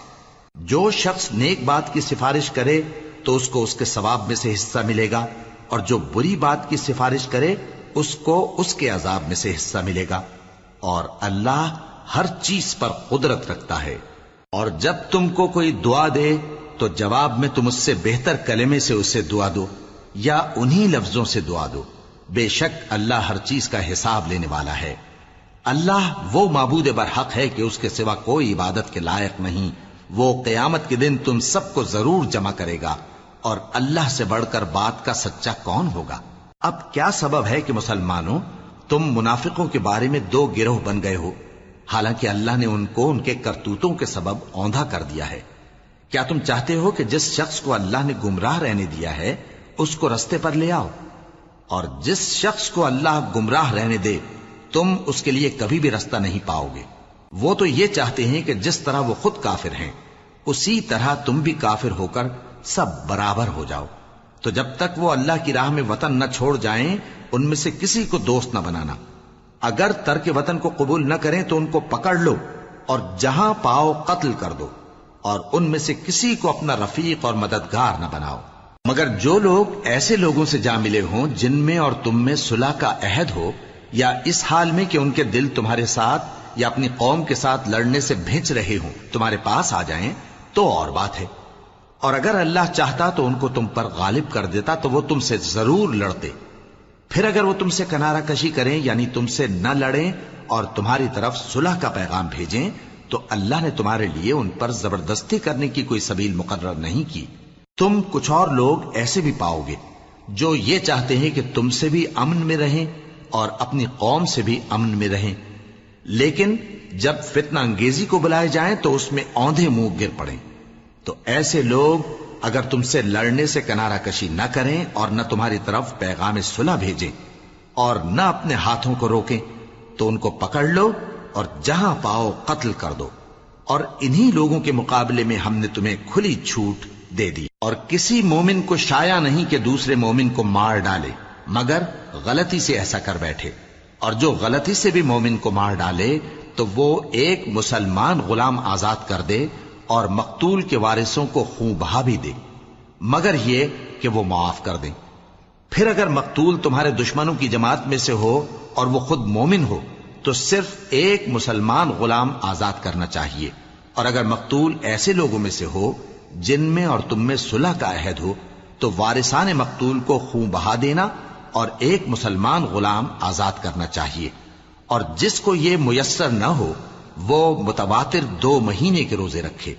جو شخص نیک بات کی سفارش کرے تو اس کو اس کے ثواب میں سے حصہ ملے گا، اور جو بری بات کی سفارش کرے اس کو اس کے عذاب میں سے حصہ ملے گا، اور اللہ ہر چیز پر قدرت رکھتا ہے۔ اور جب تم کو کوئی دعا دے تو جواب میں تم اس سے بہتر کلمے سے اسے دعا دو یا انہی لفظوں سے دعا دو، بے شک اللہ ہر چیز کا حساب لینے والا ہے۔ اللہ وہ معبود برحق ہے کہ اس کے سوا کوئی عبادت کے لائق نہیں۔ وہ قیامت کے دن تم سب کو ضرور جمع کرے گا، اور اللہ سے بڑھ کر بات کا سچا کون ہوگا؟ اب کیا سبب ہے کہ مسلمانوں تم منافقوں کے بارے میں دو گروہ بن گئے ہو، حالانکہ اللہ نے ان کو ان کے کرتوتوں کے سبب اوندھا کر دیا ہے؟ کیا تم چاہتے ہو کہ جس شخص کو اللہ نے گمراہ رہنے دیا ہے اس کو رستے پر لے آؤ، اور جس شخص کو اللہ گمراہ رہنے دے تم اس کے لیے کبھی بھی رستہ نہیں پاؤ گے؟ وہ تو یہ چاہتے ہیں کہ جس طرح وہ خود کافر ہیں اسی طرح تم بھی کافر ہو کر سب برابر ہو جاؤ۔ تو جب تک وہ اللہ کی راہ میں وطن نہ چھوڑ جائیں ان میں سے کسی کو دوست نہ بنانا۔ اگر ترک وطن کو قبول نہ کریں تو ان کو پکڑ لو اور جہاں پاؤ قتل کر دو، اور ان میں سے کسی کو اپنا رفیق اور مددگار نہ بناؤ، مگر جو لوگ ایسے لوگوں سے جا ملے ہوں جن میں اور تم میں صلح کا عہد ہو، یا اس حال میں کہ ان کے دل تمہارے ساتھ یا اپنی قوم کے ساتھ لڑنے سے بھنچ رہے ہوں تمہارے پاس آ جائیں تو اور بات ہے، اور اگر اللہ چاہتا تو ان کو تم پر غالب کر دیتا تو وہ تم سے ضرور لڑتے۔ پھر اگر وہ تم سے کنارہ کشی کریں یعنی تم سے نہ لڑیں اور تمہاری طرف صلح کا پیغام بھیجیں تو اللہ نے تمہارے لیے ان پر زبردستی کرنے کی کوئی سبیل مقرر نہیں کی۔ تم کچھ اور لوگ ایسے بھی پاؤ گے جو یہ چاہتے ہیں کہ تم سے بھی امن میں رہیں اور اپنی قوم سے بھی امن میں رہیں، لیکن جب فتنہ انگیزی کو بلائے جائیں تو اس میں اوندھے منہ گر پڑیں۔ تو ایسے لوگ اگر تم سے لڑنے سے کنارہ کشی نہ کریں اور نہ تمہاری طرف پیغام صلح بھیجیں اور نہ اپنے ہاتھوں کو روکیں تو ان کو پکڑ لو اور جہاں پاؤ قتل کر دو، اور انہی لوگوں کے مقابلے میں ہم نے تمہیں کھلی چھوٹ دے دی۔ اور کسی مومن کو شایع نہیں کہ دوسرے مومن کو مار ڈالے مگر غلطی سے ایسا کر بیٹھے، اور جو غلطی سے بھی مومن کو مار ڈالے تو وہ ایک مسلمان غلام آزاد کر دے اور مقتول کے وارثوں کو خون بہا بھی دے، مگر یہ کہ وہ معاف کر دیں۔ پھر اگر مقتول تمہارے دشمنوں کی جماعت میں سے ہو اور وہ خود مومن ہو تو صرف ایک مسلمان غلام آزاد کرنا چاہیے، اور اگر مقتول ایسے لوگوں میں سے ہو جن میں اور تم میں صلح کا عہد ہو تو وارثان مقتول کو خون بہا دینا اور ایک مسلمان غلام آزاد کرنا چاہیے، اور جس کو یہ میسر نہ ہو وہ متواتر 2 مہینے کے روزے رکھے۔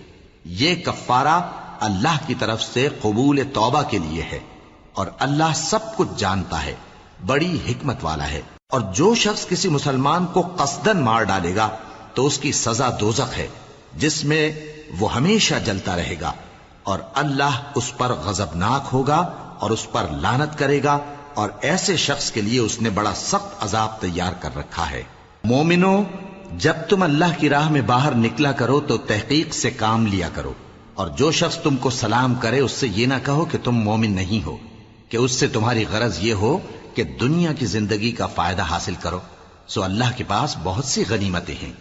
یہ کفارہ اللہ کی طرف سے قبول توبہ کے لیے ہے، اور اللہ سب کچھ جانتا ہے، بڑی حکمت والا ہے۔ اور جو شخص کسی مسلمان کو قصدن مار ڈالے گا تو اس کی سزا دوزخ ہے جس میں وہ ہمیشہ جلتا رہے گا، اور اللہ اس پر غضبناک ہوگا اور اس پر لعنت کرے گا، اور ایسے شخص کے لیے اس نے بڑا سخت عذاب تیار کر رکھا ہے۔ مومنو، جب تم اللہ کی راہ میں باہر نکلا کرو تو تحقیق سے کام لیا کرو، اور جو شخص تم کو سلام کرے اس سے یہ نہ کہو کہ تم مومن نہیں ہو، کہ اس سے تمہاری غرض یہ ہو کہ دنیا کی زندگی کا فائدہ حاصل کرو۔ سو اللہ کے پاس بہت سی غنیمتیں ہیں،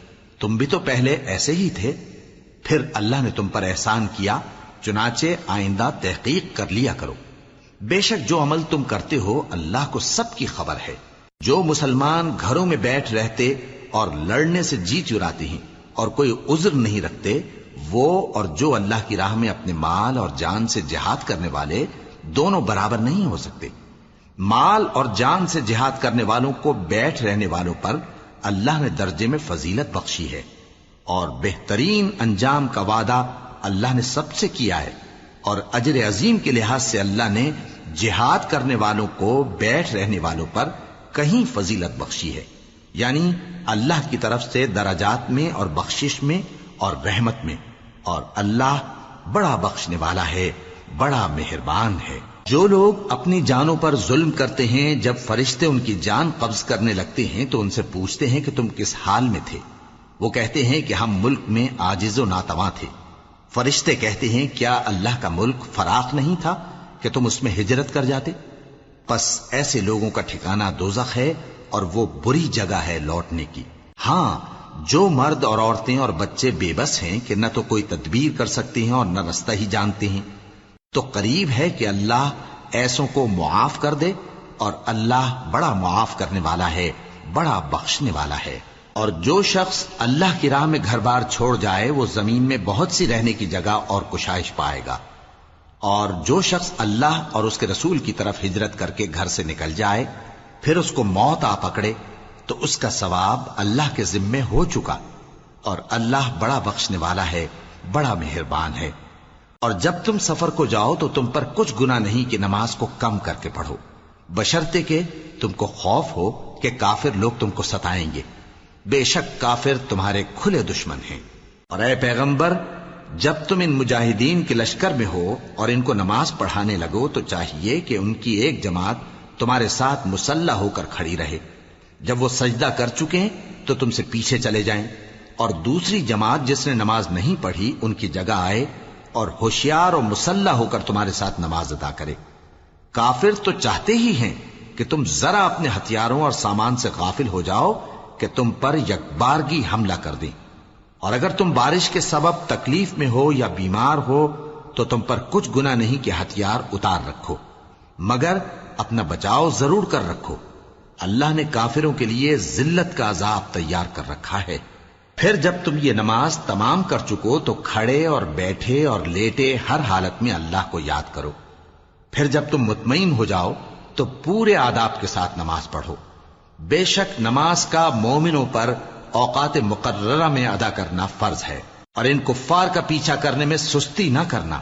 تم بھی تو پہلے ایسے ہی تھے، پھر اللہ نے تم پر احسان کیا، چنانچہ آئندہ تحقیق کر لیا کرو۔ بے شک جو عمل تم کرتے ہو اللہ کو سب کی خبر ہے۔ جو مسلمان گھروں میں بیٹھ رہتے اور لڑنے سے جی چراتے ہیں اور کوئی عذر نہیں رکھتے، وہ اور جو اللہ کی راہ میں اپنے مال اور جان سے جہاد کرنے والے دونوں برابر نہیں ہو سکتے۔ مال اور جان سے جہاد کرنے والوں کو بیٹھ رہنے والوں پر اللہ نے درجے میں فضیلت بخشی ہے، اور بہترین انجام کا وعدہ اللہ نے سب سے کیا ہے، اور اجر عظیم کے لحاظ سے اللہ نے جہاد کرنے والوں کو بیٹھ رہنے والوں پر کہیں فضیلت بخشی ہے، یعنی اللہ کی طرف سے درجات میں اور بخشش میں اور رحمت میں، اور اللہ بڑا بخشنے والا ہے، بڑا مہربان ہے۔ جو لوگ اپنی جانوں پر ظلم کرتے ہیں، جب فرشتے ان کی جان قبض کرنے لگتے ہیں تو ان سے پوچھتے ہیں کہ تم کس حال میں تھے؟ وہ کہتے ہیں کہ ہم ملک میں عاجز و ناتواں تھے۔ فرشتے کہتے ہیں کیا اللہ کا ملک فراخ نہیں تھا کہ تم اس میں ہجرت کر جاتے؟ پس ایسے لوگوں کا ٹھکانہ دوزخ ہے اور وہ بری جگہ ہے لوٹنے کی۔ ہاں، جو مرد اور عورتیں اور بچے بے بس ہیں کہ نہ تو کوئی تدبیر کر سکتے ہیں اور نہ رستہ ہی جانتے ہیں، تو قریب ہے کہ اللہ ایسوں کو معاف کر دے، اور اللہ بڑا معاف کرنے والا ہے، بڑا بخشنے والا ہے۔ اور جو شخص اللہ کی راہ میں گھر بار چھوڑ جائے وہ زمین میں بہت سی رہنے کی جگہ اور کشائش پائے گا، اور جو شخص اللہ اور اس کے رسول کی طرف ہجرت کر کے گھر سے نکل جائے پھر اس کو موت آ پکڑے تو اس کا ثواب اللہ کے ذمے ہو چکا، اور اللہ بڑا بخشنے والا ہے، بڑا مہربان ہے۔ اور جب تم سفر کو جاؤ تو تم پر کچھ گناہ نہیں کہ نماز کو کم کر کے پڑھو، بشرطے کہ تم کو خوف ہو کہ کافر لوگ تم کو ستائیں گے، بے شک کافر تمہارے کھلے دشمن ہیں۔ اور اے پیغمبر، جب تم ان مجاہدین کے لشکر میں ہو اور ان کو نماز پڑھانے لگو تو چاہیے کہ ان کی ایک جماعت تمہارے ساتھ مسلح ہو کر کھڑی رہے، جب وہ سجدہ کر چکے تو تم سے پیچھے چلے جائیں، اور دوسری جماعت جس نے نماز نہیں پڑھی ان کی جگہ آئے اور ہوشیار اور مسلح ہو کر تمہارے ساتھ نماز ادا کرے۔ کافر تو چاہتے ہی ہیں کہ تم ذرا اپنے ہتھیاروں اور سامان سے غافل ہو جاؤ کہ تم پر یکبارگی حملہ کر دیں، اور اگر تم بارش کے سبب تکلیف میں ہو یا بیمار ہو تو تم پر کچھ گناہ نہیں کہ ہتھیار اتار رکھو، مگر اپنا بچاؤ ضرور کر رکھو۔ اللہ نے کافروں کے لیے ذلت کا عذاب تیار کر رکھا ہے۔ پھر جب تم یہ نماز تمام کر چکو تو کھڑے اور بیٹھے اور لیٹے ہر حالت میں اللہ کو یاد کرو۔ پھر جب تم مطمئن ہو جاؤ تو پورے آداب کے ساتھ نماز پڑھو۔ بے شک نماز کا مومنوں پر اوقات مقررہ میں ادا کرنا فرض ہے، اور ان کفار کا پیچھا کرنے میں سستی نہ کرنا۔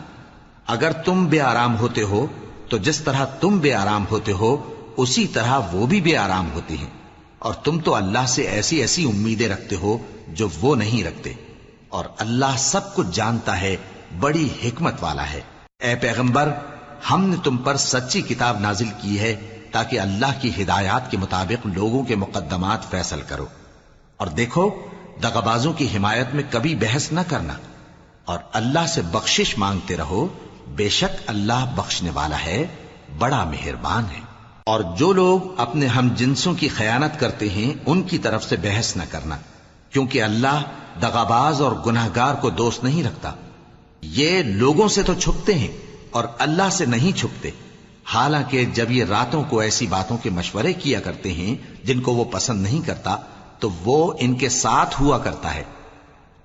اگر تم بے آرام ہوتے ہو تو جس طرح تم بے آرام ہوتے ہو اسی طرح وہ بھی بے آرام ہوتے ہیں، اور تم تو اللہ سے ایسی ایسی امیدیں رکھتے ہو جو وہ نہیں رکھتے، اور اللہ سب کچھ جانتا ہے، بڑی حکمت والا ہے۔ اے پیغمبر، ہم نے تم پر سچی کتاب نازل کی ہے تاکہ اللہ کی ہدایات کے مطابق لوگوں کے مقدمات فیصل کرو، اور دیکھو دغابازوں کی حمایت میں کبھی بحث نہ کرنا، اور اللہ سے بخشش مانگتے رہو، بے شک اللہ بخشنے والا ہے، بڑا مہربان ہے۔ اور جو لوگ اپنے ہم جنسوں کی خیانت کرتے ہیں ان کی طرف سے بحث نہ کرنا، کیونکہ اللہ دغاباز اور گناہگار کو دوست نہیں رکھتا۔ یہ لوگوں سے تو چھپتے ہیں اور اللہ سے نہیں چھپتے، حالانکہ جب یہ راتوں کو ایسی باتوں کے مشورے کیا کرتے ہیں جن کو وہ پسند نہیں کرتا تو وہ ان کے ساتھ ہوا کرتا ہے،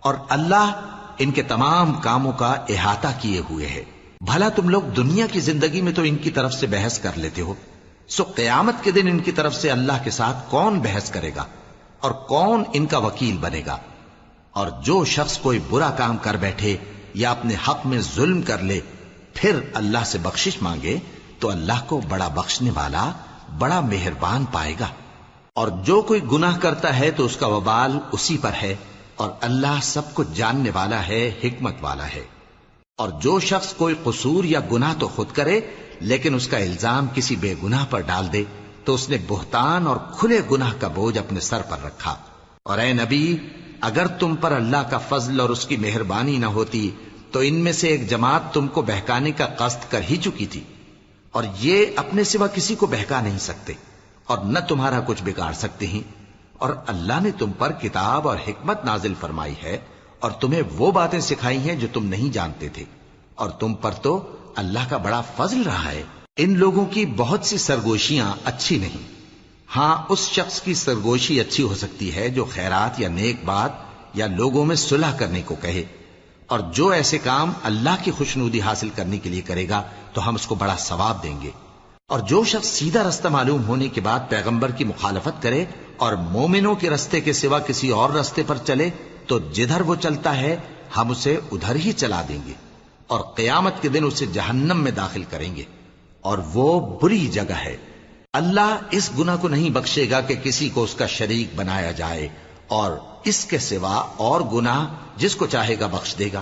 اور اللہ ان کے تمام کاموں کا احاطہ کیے ہوئے ہے۔ بھلا تم لوگ دنیا کی زندگی میں تو ان کی طرف سے بحث کر لیتے ہو، سو قیامت کے دن ان کی طرف سے اللہ کے ساتھ کون بحث کرے گا اور کون ان کا وکیل بنے گا؟ اور جو شخص کوئی برا کام کر بیٹھے یا اپنے حق میں ظلم کر لے پھر اللہ سے بخشش مانگے تو اللہ کو بڑا بخشنے والا، بڑا مہربان پائے گا۔ اور جو کوئی گناہ کرتا ہے تو اس کا وبال اسی پر ہے، اور اللہ سب کچھ جاننے والا ہے، حکمت والا ہے۔ اور جو شخص کوئی قصور یا گناہ تو خود کرے لیکن اس کا الزام کسی بے گناہ پر ڈال دے تو اس نے بہتان اور کھلے گناہ کا بوجھ اپنے سر پر رکھا۔ اور اے نبی، اگر تم پر اللہ کا فضل اور اس کی مہربانی نہ ہوتی تو ان میں سے ایک جماعت تم کو بہکانے کا قصد کر ہی چکی تھی، اور یہ اپنے سوا کسی کو بہکا نہیں سکتے اور نہ تمہارا کچھ بگاڑ سکتے ہیں۔ اور اللہ نے تم پر کتاب اور حکمت نازل فرمائی ہے اور تمہیں وہ باتیں سکھائی ہیں جو تم نہیں جانتے تھے، اور تم پر تو اللہ کا بڑا فضل رہا ہے۔ ان لوگوں کی بہت سی سرگوشیاں اچھی نہیں، ہاں اس شخص کی سرگوشی اچھی ہو سکتی ہے جو خیرات یا نیک بات یا لوگوں میں صلح کرنے کو کہے، اور جو ایسے کام اللہ کی خوشنودی حاصل کرنے کے لیے کرے گا تو ہم اس کو بڑا ثواب دیں گے۔ اور جو شخص سیدھا رستہ معلوم ہونے کے بعد پیغمبر کی مخالفت کرے اور مومنوں کے رستے کے سوا کسی اور رستے پر چلے تو جدھر وہ چلتا ہے ہم اسے ادھر ہی چلا دیں گے، اور قیامت کے دن اسے جہنم میں داخل کریں گے، اور وہ بری جگہ ہے۔ اللہ اس گناہ کو نہیں بخشے گا کہ کسی کو اس کا شریک بنایا جائے، اور اس کے سوا اور گناہ جس کو چاہے گا بخش دے گا،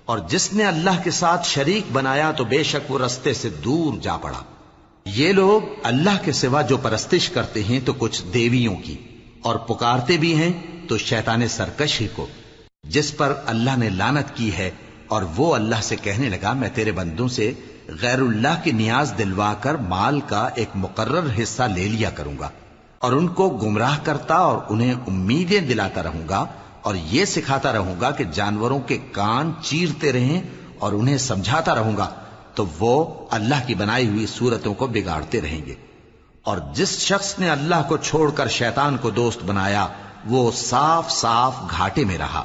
اور جس نے اللہ کے ساتھ شریک بنایا تو بے شک وہ رستے سے دور جا پڑا۔ یہ لوگ اللہ کے سوا جو پرستش کرتے ہیں تو کچھ دیویوں کی، اور پکارتے بھی ہیں تو شیطان سرکش ہی کو، جس پر اللہ نے لعنت کی ہے۔ اور وہ اللہ سے کہنے لگا میں تیرے بندوں سے غیر اللہ کی نیاز دلوا کر مال کا ایک مقرر حصہ لے لیا کروں گا، اور ان کو گمراہ کرتا اور انہیں امیدیں دلاتا رہوں گا، اور یہ سکھاتا رہوں گا کہ جانوروں کے کان چیرتے رہیں، اور انہیں سمجھاتا رہوں گا تو وہ اللہ کی بنائی ہوئی صورتوں کو بگاڑتے رہیں گے۔ اور جس شخص نے اللہ کو چھوڑ کر شیطان کو دوست بنایا وہ صاف صاف گھاٹے میں رہا۔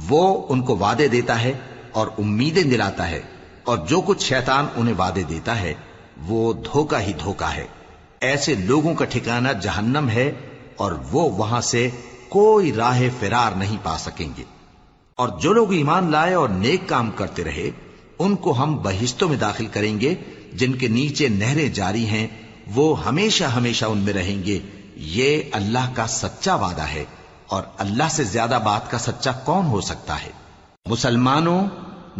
وہ ان کو وعدے دیتا ہے اور امیدیں دلاتا ہے، اور جو کچھ شیطان انہیں وعدے دیتا ہے وہ دھوکہ ہی دھوکہ ہے۔ ایسے لوگوں کا ٹھکانہ جہنم ہے، اور وہ وہاں سے کوئی راہ فرار نہیں پا سکیں گے۔ اور جو لوگ ایمان لائے اور نیک کام کرتے رہے ان کو ہم بہشتوں میں داخل کریں گے جن کے نیچے نہریں جاری ہیں، وہ ہمیشہ ہمیشہ ان میں رہیں گے۔ یہ اللہ کا سچا وعدہ ہے، اور اللہ سے زیادہ بات کا سچا کون ہو سکتا ہے؟ مسلمانوں،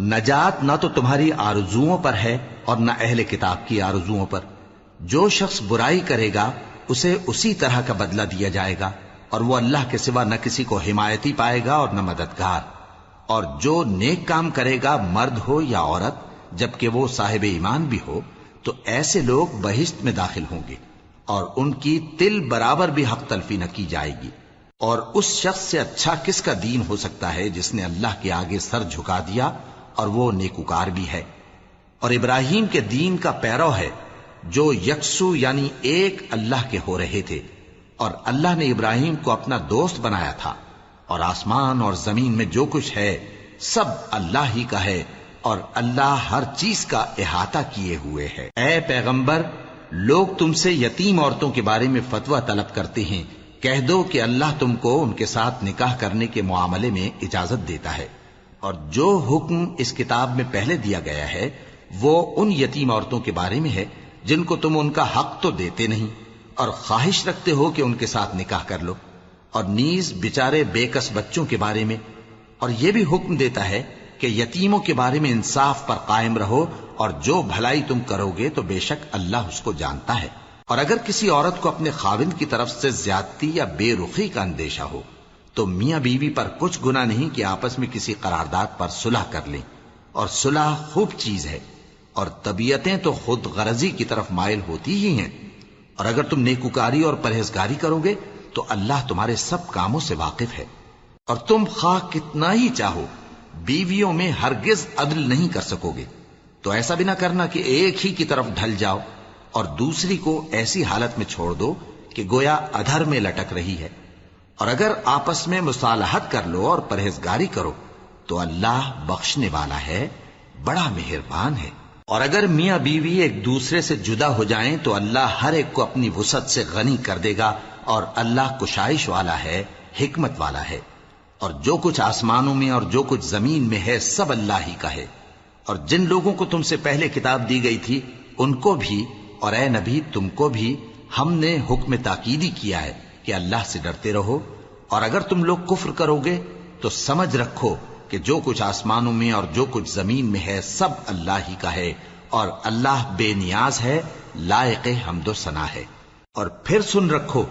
نجات نہ تو تمہاری آرزوؤں پر ہے اور نہ اہل کتاب کی آرزوؤں پر۔ جو شخص برائی کرے گا اسے اسی طرح کا بدلہ دیا جائے گا، اور وہ اللہ کے سوا نہ کسی کو حمایتی پائے گا اور نہ مددگار۔ اور جو نیک کام کرے گا مرد ہو یا عورت جبکہ وہ صاحب ایمان بھی ہو تو ایسے لوگ بہشت میں داخل ہوں گے، اور ان کی تل برابر بھی حق تلفی نہ کی جائے گی۔ اور اس شخص سے اچھا کس کا دین ہو سکتا ہے جس نے اللہ کے آگے سر جھکا دیا اور وہ نیکوکار بھی ہے، اور ابراہیم کے دین کا پیرو ہے جو یکسو یعنی ایک اللہ کے ہو رہے تھے۔ اور اللہ نے ابراہیم کو اپنا دوست بنایا تھا، اور آسمان اور زمین میں جو کچھ ہے سب اللہ ہی کا ہے، اور اللہ ہر چیز کا احاطہ کیے ہوئے ہے۔ اے پیغمبر، لوگ تم سے یتیم عورتوں کے بارے میں فتویٰ طلب کرتے ہیں، کہہ دو کہ اللہ تم کو ان کے ساتھ نکاح کرنے کے معاملے میں اجازت دیتا ہے، اور جو حکم اس کتاب میں پہلے دیا گیا ہے وہ ان یتیم عورتوں کے بارے میں ہے جن کو تم ان کا حق تو دیتے نہیں، اور خواہش رکھتے ہو کہ ان کے ساتھ نکاح کر لو، اور نیز بیچارے بے کس بچوں کے بارے میں۔ اور یہ بھی حکم دیتا ہے کہ یتیموں کے بارے میں انصاف پر قائم رہو، اور جو بھلائی تم کرو گے تو بے شک اللہ اس کو جانتا ہے۔ اور اگر کسی عورت کو اپنے خاوند کی طرف سے زیادتی یا بے رخی کا اندیشہ ہو تو میاں بیوی پر کچھ گناہ نہیں کہ آپس میں کسی قرارداد پر صلح کر لیں، اور صلح خوب چیز ہے، اور طبیعتیں تو خود غرضی کی طرف مائل ہوتی ہی ہیں۔ اور اگر تم نیکوکاری اور پرہیزگاری کرو گے تو اللہ تمہارے سب کاموں سے واقف ہے۔ اور تم خواہ کتنا ہی چاہو بیویوں میں ہرگز عدل نہیں کر سکو گے، تو ایسا بھی نہ کرنا کہ ایک ہی کی طرف ڈھل جاؤ اور دوسری کو ایسی حالت میں چھوڑ دو کہ گویا ادھر میں لٹک رہی ہے۔ اور اگر آپس میں مصالحت کر لو اور پرہیزگاری کرو تو اللہ بخشنے والا ہے، بڑا مہربان ہے۔ اور اگر میاں بیوی ایک دوسرے سے جدا ہو جائیں تو اللہ ہر ایک کو اپنی وسعت سے غنی کر دے گا، اور اللہ کشائش والا ہے، حکمت والا ہے۔ اور جو کچھ آسمانوں میں اور جو کچھ زمین میں ہے سب اللہ ہی کا ہے۔ اور جن لوگوں کو تم سے پہلے کتاب دی گئی تھی ان کو بھی، اور اے نبی تم کو بھی، ہم نے حکم تاکیدی کیا ہے کہ اللہ سے ڈرتے رہو۔ اور اگر تم لوگ کفر کرو گے تو سمجھ رکھو کہ جو کچھ آسمانوں میں اور جو کچھ زمین میں ہے سب اللہ ہی کا ہے، اور اللہ بے نیاز ہے، لائق حمد و ثنا ہے۔ اور پھر سن رکھو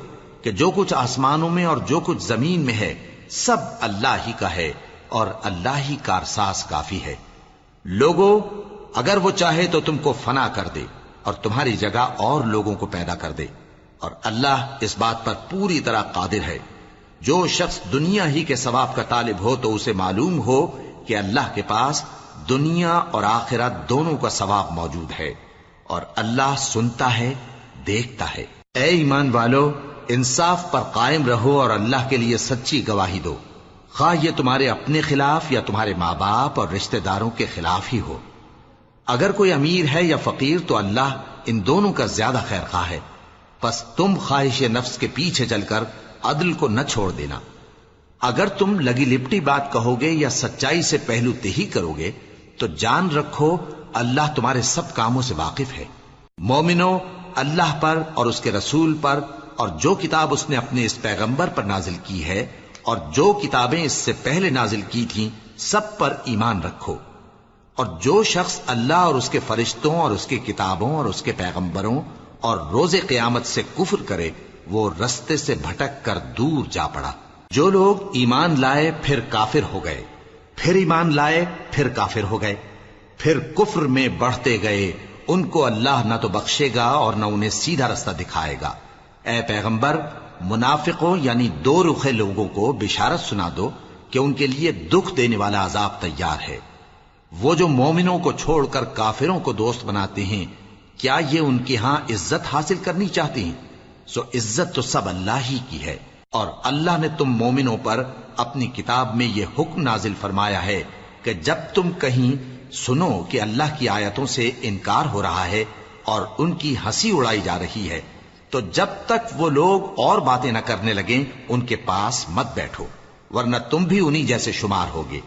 کہ جو کچھ آسمانوں میں اور جو کچھ زمین میں ہے سب اللہ ہی کا ہے، اور اللہ ہی کارساز کافی ہے۔ لوگو، اگر وہ چاہے تو تم کو فنا کر دے اور تمہاری جگہ اور لوگوں کو پیدا کر دے، اور اللہ اس بات پر پوری طرح قادر ہے۔ جو شخص دنیا ہی کے ثواب کا طالب ہو تو اسے معلوم ہو کہ اللہ کے پاس دنیا اور آخرت دونوں کا ثواب موجود ہے، اور اللہ سنتا ہے، دیکھتا ہے۔ اے ایمان والو، انصاف پر قائم رہو اور اللہ کے لیے سچی گواہی دو، خواہ یہ تمہارے اپنے خلاف یا تمہارے ماں باپ اور رشتہ داروں کے خلاف ہی ہو۔ اگر کوئی امیر ہے یا فقیر تو اللہ ان دونوں کا زیادہ خیر خواہ ہے، پس تم خواہش نفس کے پیچھے چل کر عدل کو نہ چھوڑ دینا۔ اگر تم لگی لپٹی بات کہو گے یا سچائی سے پہلو تہی کرو گے تو جان رکھو اللہ تمہارے سب کاموں سے واقف ہے۔ مومنو، اللہ پر اور اس کے رسول پر اور جو کتاب اس نے اپنے اس پیغمبر پر نازل کی ہے اور جو کتابیں اس سے پہلے نازل کی تھیں سب پر ایمان رکھو، اور جو شخص اللہ اور اس کے فرشتوں اور اس کی کتابوں اور اس کے پیغمبروں اور روز قیامت سے کفر کرے وہ رستے سے بھٹک کر دور جا پڑا۔ جو لوگ ایمان لائے پھر کافر ہو گئے، پھر ایمان لائے پھر کافر ہو گئے، پھر کفر میں بڑھتے گئے، ان کو اللہ نہ تو بخشے گا اور نہ انہیں سیدھا رستہ دکھائے گا۔ اے پیغمبر، منافقوں یعنی دو رخے لوگوں کو بشارت سنا دو کہ ان کے لیے دکھ دینے والا عذاب تیار ہے۔ وہ جو مومنوں کو چھوڑ کر کافروں کو دوست بناتے ہیں، کیا یہ ان کے ہاں عزت حاصل کرنی چاہتے ہیں؟ سو عزت تو سب اللہ ہی کی ہے، اور اللہ نے تم مومنوں پر اپنی کتاب میں یہ حکم نازل فرمایا ہے کہ جب تم کہیں سنو کہ اللہ کی آیتوں سے انکار ہو رہا ہے اور ان کی ہنسی اڑائی جا رہی ہے، تو جب تک وہ لوگ اور باتیں نہ کرنے لگیں ان کے پاس مت بیٹھو، ورنہ تم بھی انہی جیسے شمار ہوگے۔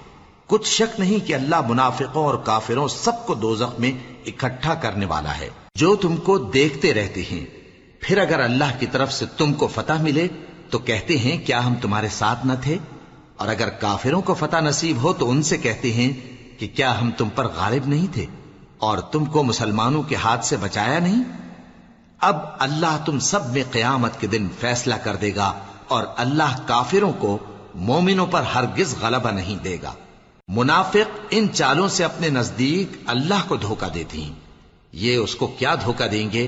کچھ شک نہیں کہ اللہ منافقوں اور کافروں سب کو دوزخ میں اکٹھا کرنے والا ہے، جو تم کو دیکھتے رہتے ہیں۔ پھر اگر اللہ کی طرف سے تم کو فتح ملے تو کہتے ہیں کیا ہم تمہارے ساتھ نہ تھے، اور اگر کافروں کو فتح نصیب ہو تو ان سے کہتے ہیں کہ کیا ہم تم پر غالب نہیں تھے اور تم کو مسلمانوں کے ہاتھ سے بچایا نہیں۔ اب اللہ تم سب میں قیامت کے دن فیصلہ کر دے گا، اور اللہ کافروں کو مومنوں پر ہرگز غلبہ نہیں دے گا۔ منافق ان چالوں سے اپنے نزدیک اللہ کو دھوکہ دیتی ہیں، یہ اس کو کیا دھوکہ دیں گے،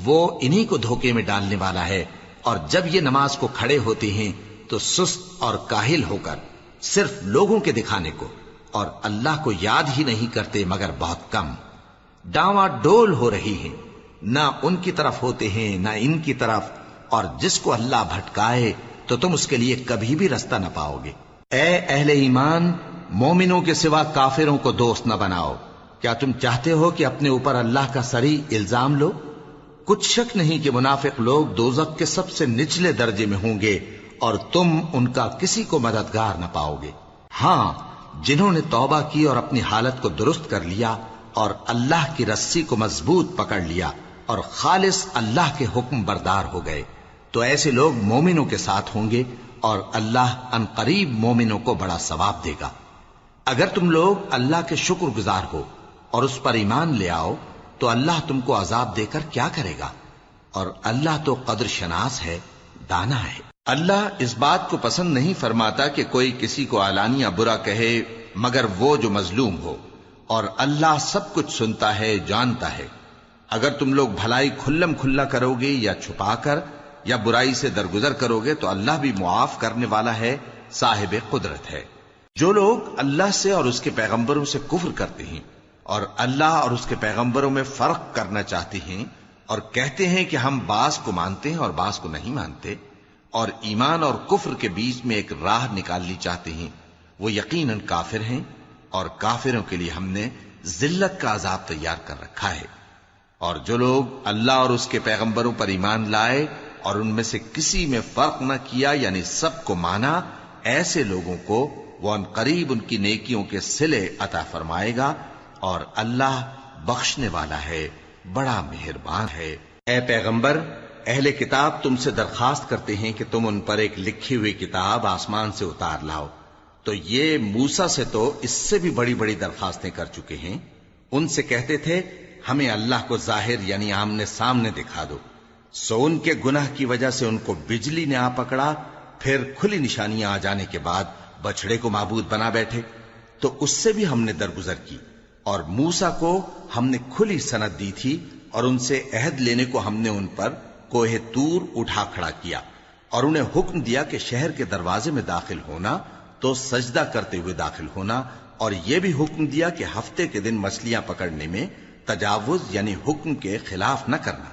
وہ انہی کو دھوکے میں ڈالنے والا ہے۔ اور جب یہ نماز کو کھڑے ہوتے ہیں تو سست اور کاہل ہو کر صرف لوگوں کے دکھانے کو اور اللہ کو یاد ہی نہیں کرتے مگر بہت کم، ڈاواں ڈول ہو رہی ہیں، نہ ان کی طرف ہوتے ہیں نہ ان کی طرف، اور جس کو اللہ بھٹکائے تو تم اس کے لیے کبھی بھی رستہ نہ پاؤ گے۔ اے اہل ایمان، مومنوں کے سوا کافروں کو دوست نہ بناؤ۔ کیا تم چاہتے ہو کہ اپنے اوپر اللہ کا صریح الزام لو؟ کچھ شک نہیں کہ منافق لوگ دوزخ کے سب سے نچلے درجے میں ہوں گے، اور تم ان کا کسی کو مددگار نہ پاؤ گے۔ ہاں، جنہوں نے توبہ کی اور اپنی حالت کو درست کر لیا اور اللہ کی رسی کو مضبوط پکڑ لیا اور خالص اللہ کے حکم بردار ہو گئے، تو ایسے لوگ مومنوں کے ساتھ ہوں گے، اور اللہ ان قریب مومنوں کو بڑا ثواب دے گا۔ اگر تم لوگ اللہ کے شکر گزار ہو اور اس پر ایمان لے آؤ تو اللہ تم کو عذاب دے کر کیا کرے گا، اور اللہ تو قدر شناس ہے، دانا ہے۔ اللہ اس بات کو پسند نہیں فرماتا کہ کوئی کسی کو علانیہ برا کہے مگر وہ جو مظلوم ہو، اور اللہ سب کچھ سنتا ہے، جانتا ہے۔ اگر تم لوگ بھلائی کھلم کھلا کرو گے یا چھپا کر یا برائی سے درگزر کرو گے تو اللہ بھی معاف کرنے والا ہے، صاحب قدرت ہے۔ جو لوگ اللہ سے اور اس کے پیغمبروں سے کفر کرتے ہیں اور اللہ اور اس کے پیغمبروں میں فرق کرنا چاہتے ہیں اور کہتے ہیں کہ ہم بعض کو مانتے ہیں اور بعض کو نہیں مانتے، اور ایمان اور کفر کے بیچ میں ایک راہ نکالنی چاہتے ہیں، وہ یقیناً کافر ہیں، اور کافروں کے لیے ہم نے ذلت کا عذاب تیار کر رکھا ہے۔ اور جو لوگ اللہ اور اس کے پیغمبروں پر ایمان لائے اور ان میں سے کسی میں فرق نہ کیا یعنی سب کو مانا، ایسے لوگوں کو وہ ان قریب ان کی نیکیوں کے صلے عطا فرمائے گا، اور اللہ بخشنے والا ہے، بڑا مہربان ہے۔ اے پیغمبر، اہل کتاب تم سے درخواست کرتے ہیں کہ تم ان پر ایک لکھی ہوئی کتاب آسمان سے اتار لاؤ، تو یہ موسیٰ سے تو اس سے بھی بڑی بڑی درخواستیں کر چکے ہیں۔ ان سے کہتے تھے ہمیں اللہ کو ظاہر یعنی آمنے سامنے دکھا دو، سو ان کے گناہ کی وجہ سے ان کو بجلی نے آ پکڑا، پھر کھلی نشانیاں آ جانے کے بعد بچڑے کو معبود بنا بیٹھے، تو اس سے بھی ہم نے درگزر کی، اور موسیٰ کو ہم نے کھلی سند دی تھی، اور ان سے عہد لینے کو ہم نے ان پر کوہ طور اٹھا کھڑا کیا، اور انہیں حکم دیا کہ شہر کے دروازے میں داخل ہونا تو سجدہ کرتے ہوئے داخل ہونا، اور یہ بھی حکم دیا کہ ہفتے کے دن مچھلیاں پکڑنے میں تجاوز یعنی حکم کے خلاف نہ کرنا۔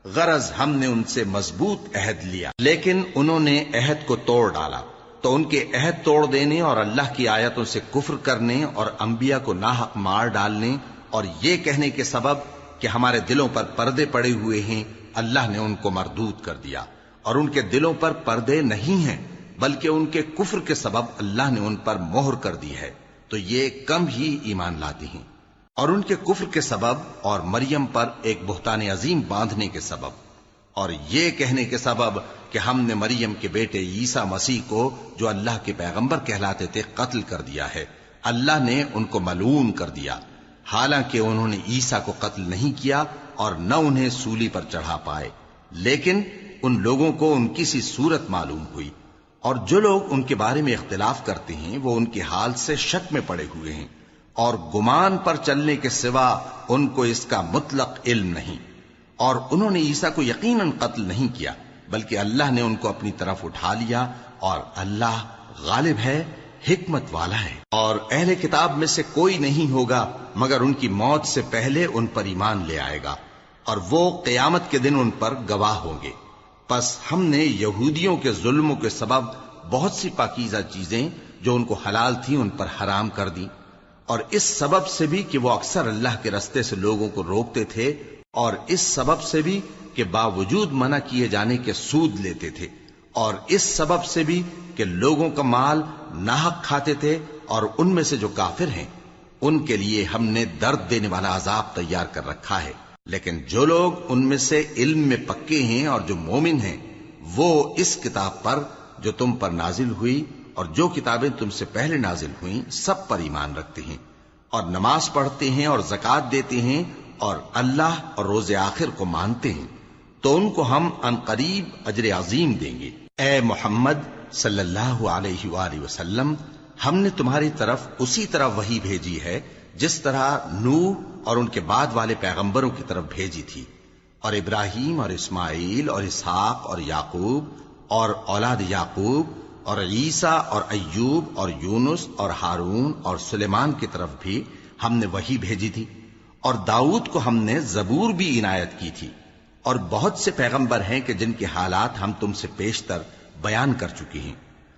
غرض ہم نے ان سے مضبوط عہد لیا، لیکن انہوں نے عہد کو توڑ ڈالا، تو ان کے عہد توڑ دینے اور اللہ کی آیتوں سے کفر کرنے اور انبیاء کو ناحق مار ڈالنے اور یہ کہنے کے سبب کہ ہمارے دلوں پر پردے پڑے ہوئے ہیں، اللہ نے ان کو مردود کر دیا، اور ان کے دلوں پر پردے نہیں ہیں بلکہ ان کے کفر کے سبب اللہ نے ان پر مہر کر دی ہے، تو یہ کم ہی ایمان لاتے ہیں۔ اور ان کے کفر کے سبب اور مریم پر ایک بہتان عظیم باندھنے کے سبب اور یہ کہنے کے سبب کہ ہم نے مریم کے بیٹے عیسیٰ مسیح کو جو اللہ کے پیغمبر کہلاتے تھے قتل کر دیا ہے، اللہ نے ان کو ملعون کر دیا، حالانکہ انہوں نے عیسیٰ کو قتل نہیں کیا اور نہ انہیں سولی پر چڑھا پائے، لیکن ان لوگوں کو ان کی سی صورت معلوم ہوئی، اور جو لوگ ان کے بارے میں اختلاف کرتے ہیں وہ ان کے حال سے شک میں پڑے ہوئے ہیں، اور گمان پر چلنے کے سوا ان کو اس کا مطلق علم نہیں، اور انہوں نے عیسیٰ کو یقیناً قتل نہیں کیا بلکہ اللہ نے ان کو اپنی طرف اٹھا لیا، اور اللہ غالب ہے، حکمت والا ہے۔ اور اہل کتاب میں سے کوئی نہیں ہوگا مگر ان کی موت سے پہلے ان پر ایمان لے آئے گا، اور وہ قیامت کے دن ان پر گواہ ہوں گے۔ پس ہم نے یہودیوں کے ظلموں کے سبب بہت سی پاکیزہ چیزیں جو ان کو حلال تھیں ان پر حرام کر دیں، اور اس سبب سے بھی کہ وہ اکثر اللہ کے رستے سے لوگوں کو روکتے تھے، اور اس سبب سے بھی کہ باوجود منع کیے جانے کے سود لیتے تھے، اور اس سبب سے بھی کہ لوگوں کا مال ناحق کھاتے تھے، اور ان میں سے جو کافر ہیں ان کے لیے ہم نے درد دینے والا عذاب تیار کر رکھا ہے۔ لیکن جو لوگ ان میں سے علم میں پکے ہیں اور جو مومن ہیں وہ اس کتاب پر جو تم پر نازل ہوئی اور جو کتابیں تم سے پہلے نازل ہوئیں سب پر ایمان رکھتے ہیں، اور نماز پڑھتے ہیں اور زکوٰۃ دیتے ہیں، اور اللہ اور روز آخر کو مانتے ہیں، تو ان کو ہم ان قریب اجر عظیم دیں گے۔ اے محمد صلی اللہ علیہ وآلہ وسلم، ہم نے تمہاری طرف اسی طرح وحی بھیجی ہے جس طرح نوح اور ان کے بعد والے پیغمبروں کی طرف بھیجی تھی، اور ابراہیم اور اسماعیل اور اسحاق اور یعقوب اور اولاد یعقوب اور عیسیٰ اور ایوب اور یونس اور ہارون اور سلیمان کی طرف بھی ہم نے وحی بھیجی تھی، اور داؤد کو ہم نے زبور بھی عنایت کی تھی، اور بہت سے پیغمبر ہیں کہ جن کے حالات ہم تم سے پیشتر بیان کر چکے ہیں،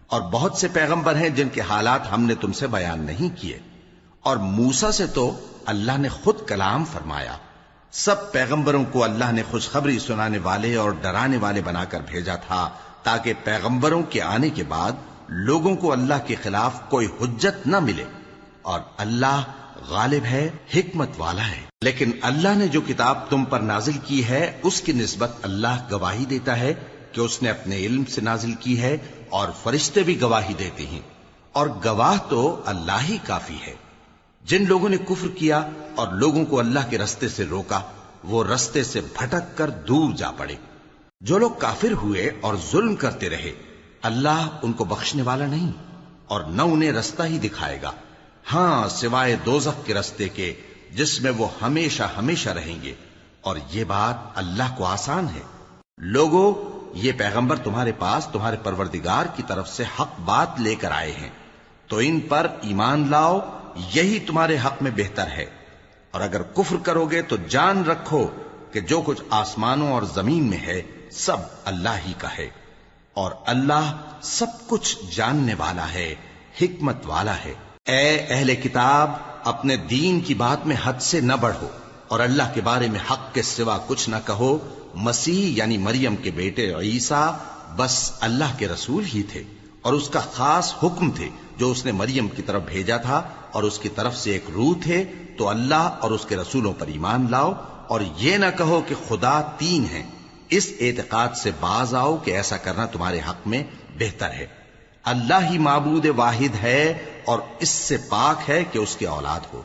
اور بہت سے پیغمبر ہیں جن کے حالات ہم نے تم سے بیان نہیں کیے، اور موسیٰ سے تو اللہ نے خود کلام فرمایا۔ سب پیغمبروں کو اللہ نے خوشخبری سنانے والے اور ڈرانے والے بنا کر بھیجا تھا تاکہ پیغمبروں کے آنے کے بعد لوگوں کو اللہ کے خلاف کوئی حجت نہ ملے، اور اللہ غالب ہے، حکمت والا ہے۔ لیکن اللہ نے جو کتاب تم پر نازل کی ہے اس کی نسبت اللہ گواہی دیتا ہے کہ اس نے اپنے علم سے نازل کی ہے، اور فرشتے بھی گواہی دیتے ہیں، اور گواہ تو اللہ ہی کافی ہے۔ جن لوگوں نے کفر کیا اور لوگوں کو اللہ کے رستے سے روکا وہ رستے سے بھٹک کر دور جا پڑے۔ جو لوگ کافر ہوئے اور ظلم کرتے رہے اللہ ان کو بخشنے والا نہیں، اور نہ انہیں رستہ ہی دکھائے گا، ہاں سوائے دوزخ کے رستے کے جس میں وہ ہمیشہ ہمیشہ رہیں گے، اور یہ بات اللہ کو آسان ہے۔ لوگوں، یہ پیغمبر تمہارے پاس تمہارے پروردگار کی طرف سے حق بات لے کر آئے ہیں، تو ان پر ایمان لاؤ، یہی تمہارے حق میں بہتر ہے، اور اگر کفر کرو گے تو جان رکھو کہ جو کچھ آسمانوں اور زمین میں ہے سب اللہ ہی کا ہے، اور اللہ سب کچھ جاننے والا ہے، حکمت والا ہے۔ اے اہل کتاب، اپنے دین کی بات میں حد سے نہ بڑھو، اور اللہ کے بارے میں حق کے سوا کچھ نہ کہو۔ مسیح یعنی مریم کے بیٹے عیسیٰ بس اللہ کے رسول ہی تھے، اور اس کا خاص حکم تھے جو اس نے مریم کی طرف بھیجا تھا، اور اس کی طرف سے ایک روح تھے، تو اللہ اور اس کے رسولوں پر ایمان لاؤ، اور یہ نہ کہو کہ خدا تین ہیں، اس اعتقاد سے باز آؤ کہ ایسا کرنا تمہارے حق میں بہتر ہے۔ اللہ ہی معبود واحد ہے اور اس سے پاک ہے کہ اس کی اولاد ہو۔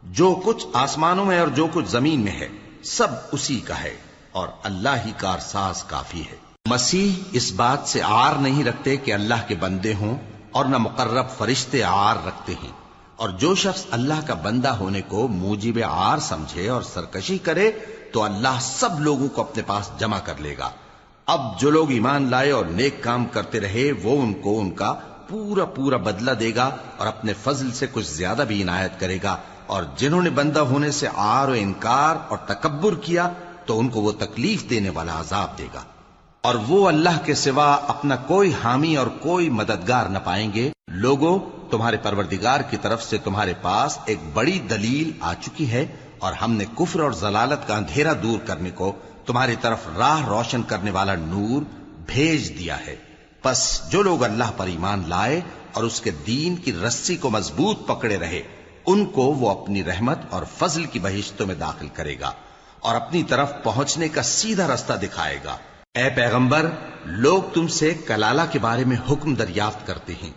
جو کچھ آسمانوں میں اور جو کچھ زمین میں ہے سب اسی کا ہے، اور اللہ ہی کارساز کافی ہے۔ مسیح اس بات سے عار نہیں رکھتے کہ اللہ کے بندے ہوں، اور نہ مقرب فرشتے عار رکھتے ہیں، اور جو شخص اللہ کا بندہ ہونے کو موجب عار سمجھے اور سرکشی کرے تو اللہ سب لوگوں کو اپنے پاس جمع کر لے گا۔ اب جو لوگ ایمان لائے اور نیک کام کرتے رہے وہ ان کو ان کا پورا پورا بدلہ دے گا، اور اپنے فضل سے کچھ زیادہ بھی عنایت کرے گا، اور جنہوں نے بندہ ہونے سے عار و انکار اور تکبر کیا تو ان کو وہ تکلیف دینے والا عذاب دے گا، اور وہ اللہ کے سوا اپنا کوئی حامی اور کوئی مددگار نہ پائیں گے۔ لوگوں، تمہارے پروردگار کی طرف سے تمہارے پاس ایک بڑی دلیل آ چکی ہے، اور ہم نے کفر اور ضلالت کا اندھیرا دور کرنے کو تمہاری طرف راہ روشن کرنے والا نور بھیج دیا ہے۔ پس جو لوگ اللہ پر ایمان لائے اور اس کے دین کی رسی کو مضبوط پکڑے رہے ان کو وہ اپنی رحمت اور فضل کی بہشتوں میں داخل کرے گا، اور اپنی طرف پہنچنے کا سیدھا رستہ دکھائے گا۔ اے پیغمبر، لوگ تم سے کلالہ کے بارے میں حکم دریافت کرتے ہیں،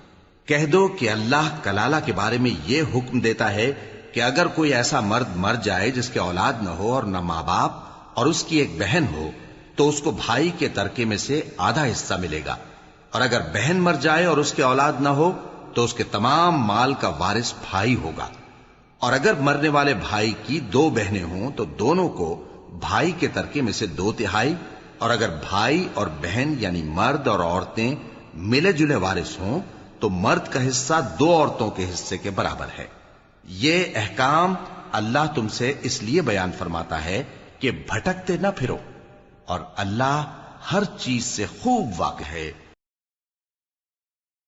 کہہ دو کہ اللہ کلالہ کے بارے میں یہ حکم دیتا ہے کہ اگر کوئی ایسا مرد مر جائے جس کے اولاد نہ ہو اور نہ ماں باپ اور اس کی ایک بہن ہو تو اس کو بھائی کے ترکے میں سے آدھا حصہ ملے گا، اور اگر بہن مر جائے اور اس کے اولاد نہ ہو تو اس کے تمام مال کا وارث بھائی ہوگا، اور اگر مرنے والے بھائی کی دو بہنیں ہوں تو دونوں کو بھائی کے ترکے میں سے 2/3، اور اگر بھائی اور بہن یعنی مرد اور عورتیں ملے جلے وارث ہوں تو مرد کا حصہ 2 عورتوں کے حصے کے برابر ہے۔ یہ احکام اللہ تم سے اس لیے بیان فرماتا ہے کہ بھٹکتے نہ پھرو، اور اللہ ہر چیز سے خوب واقف ہے۔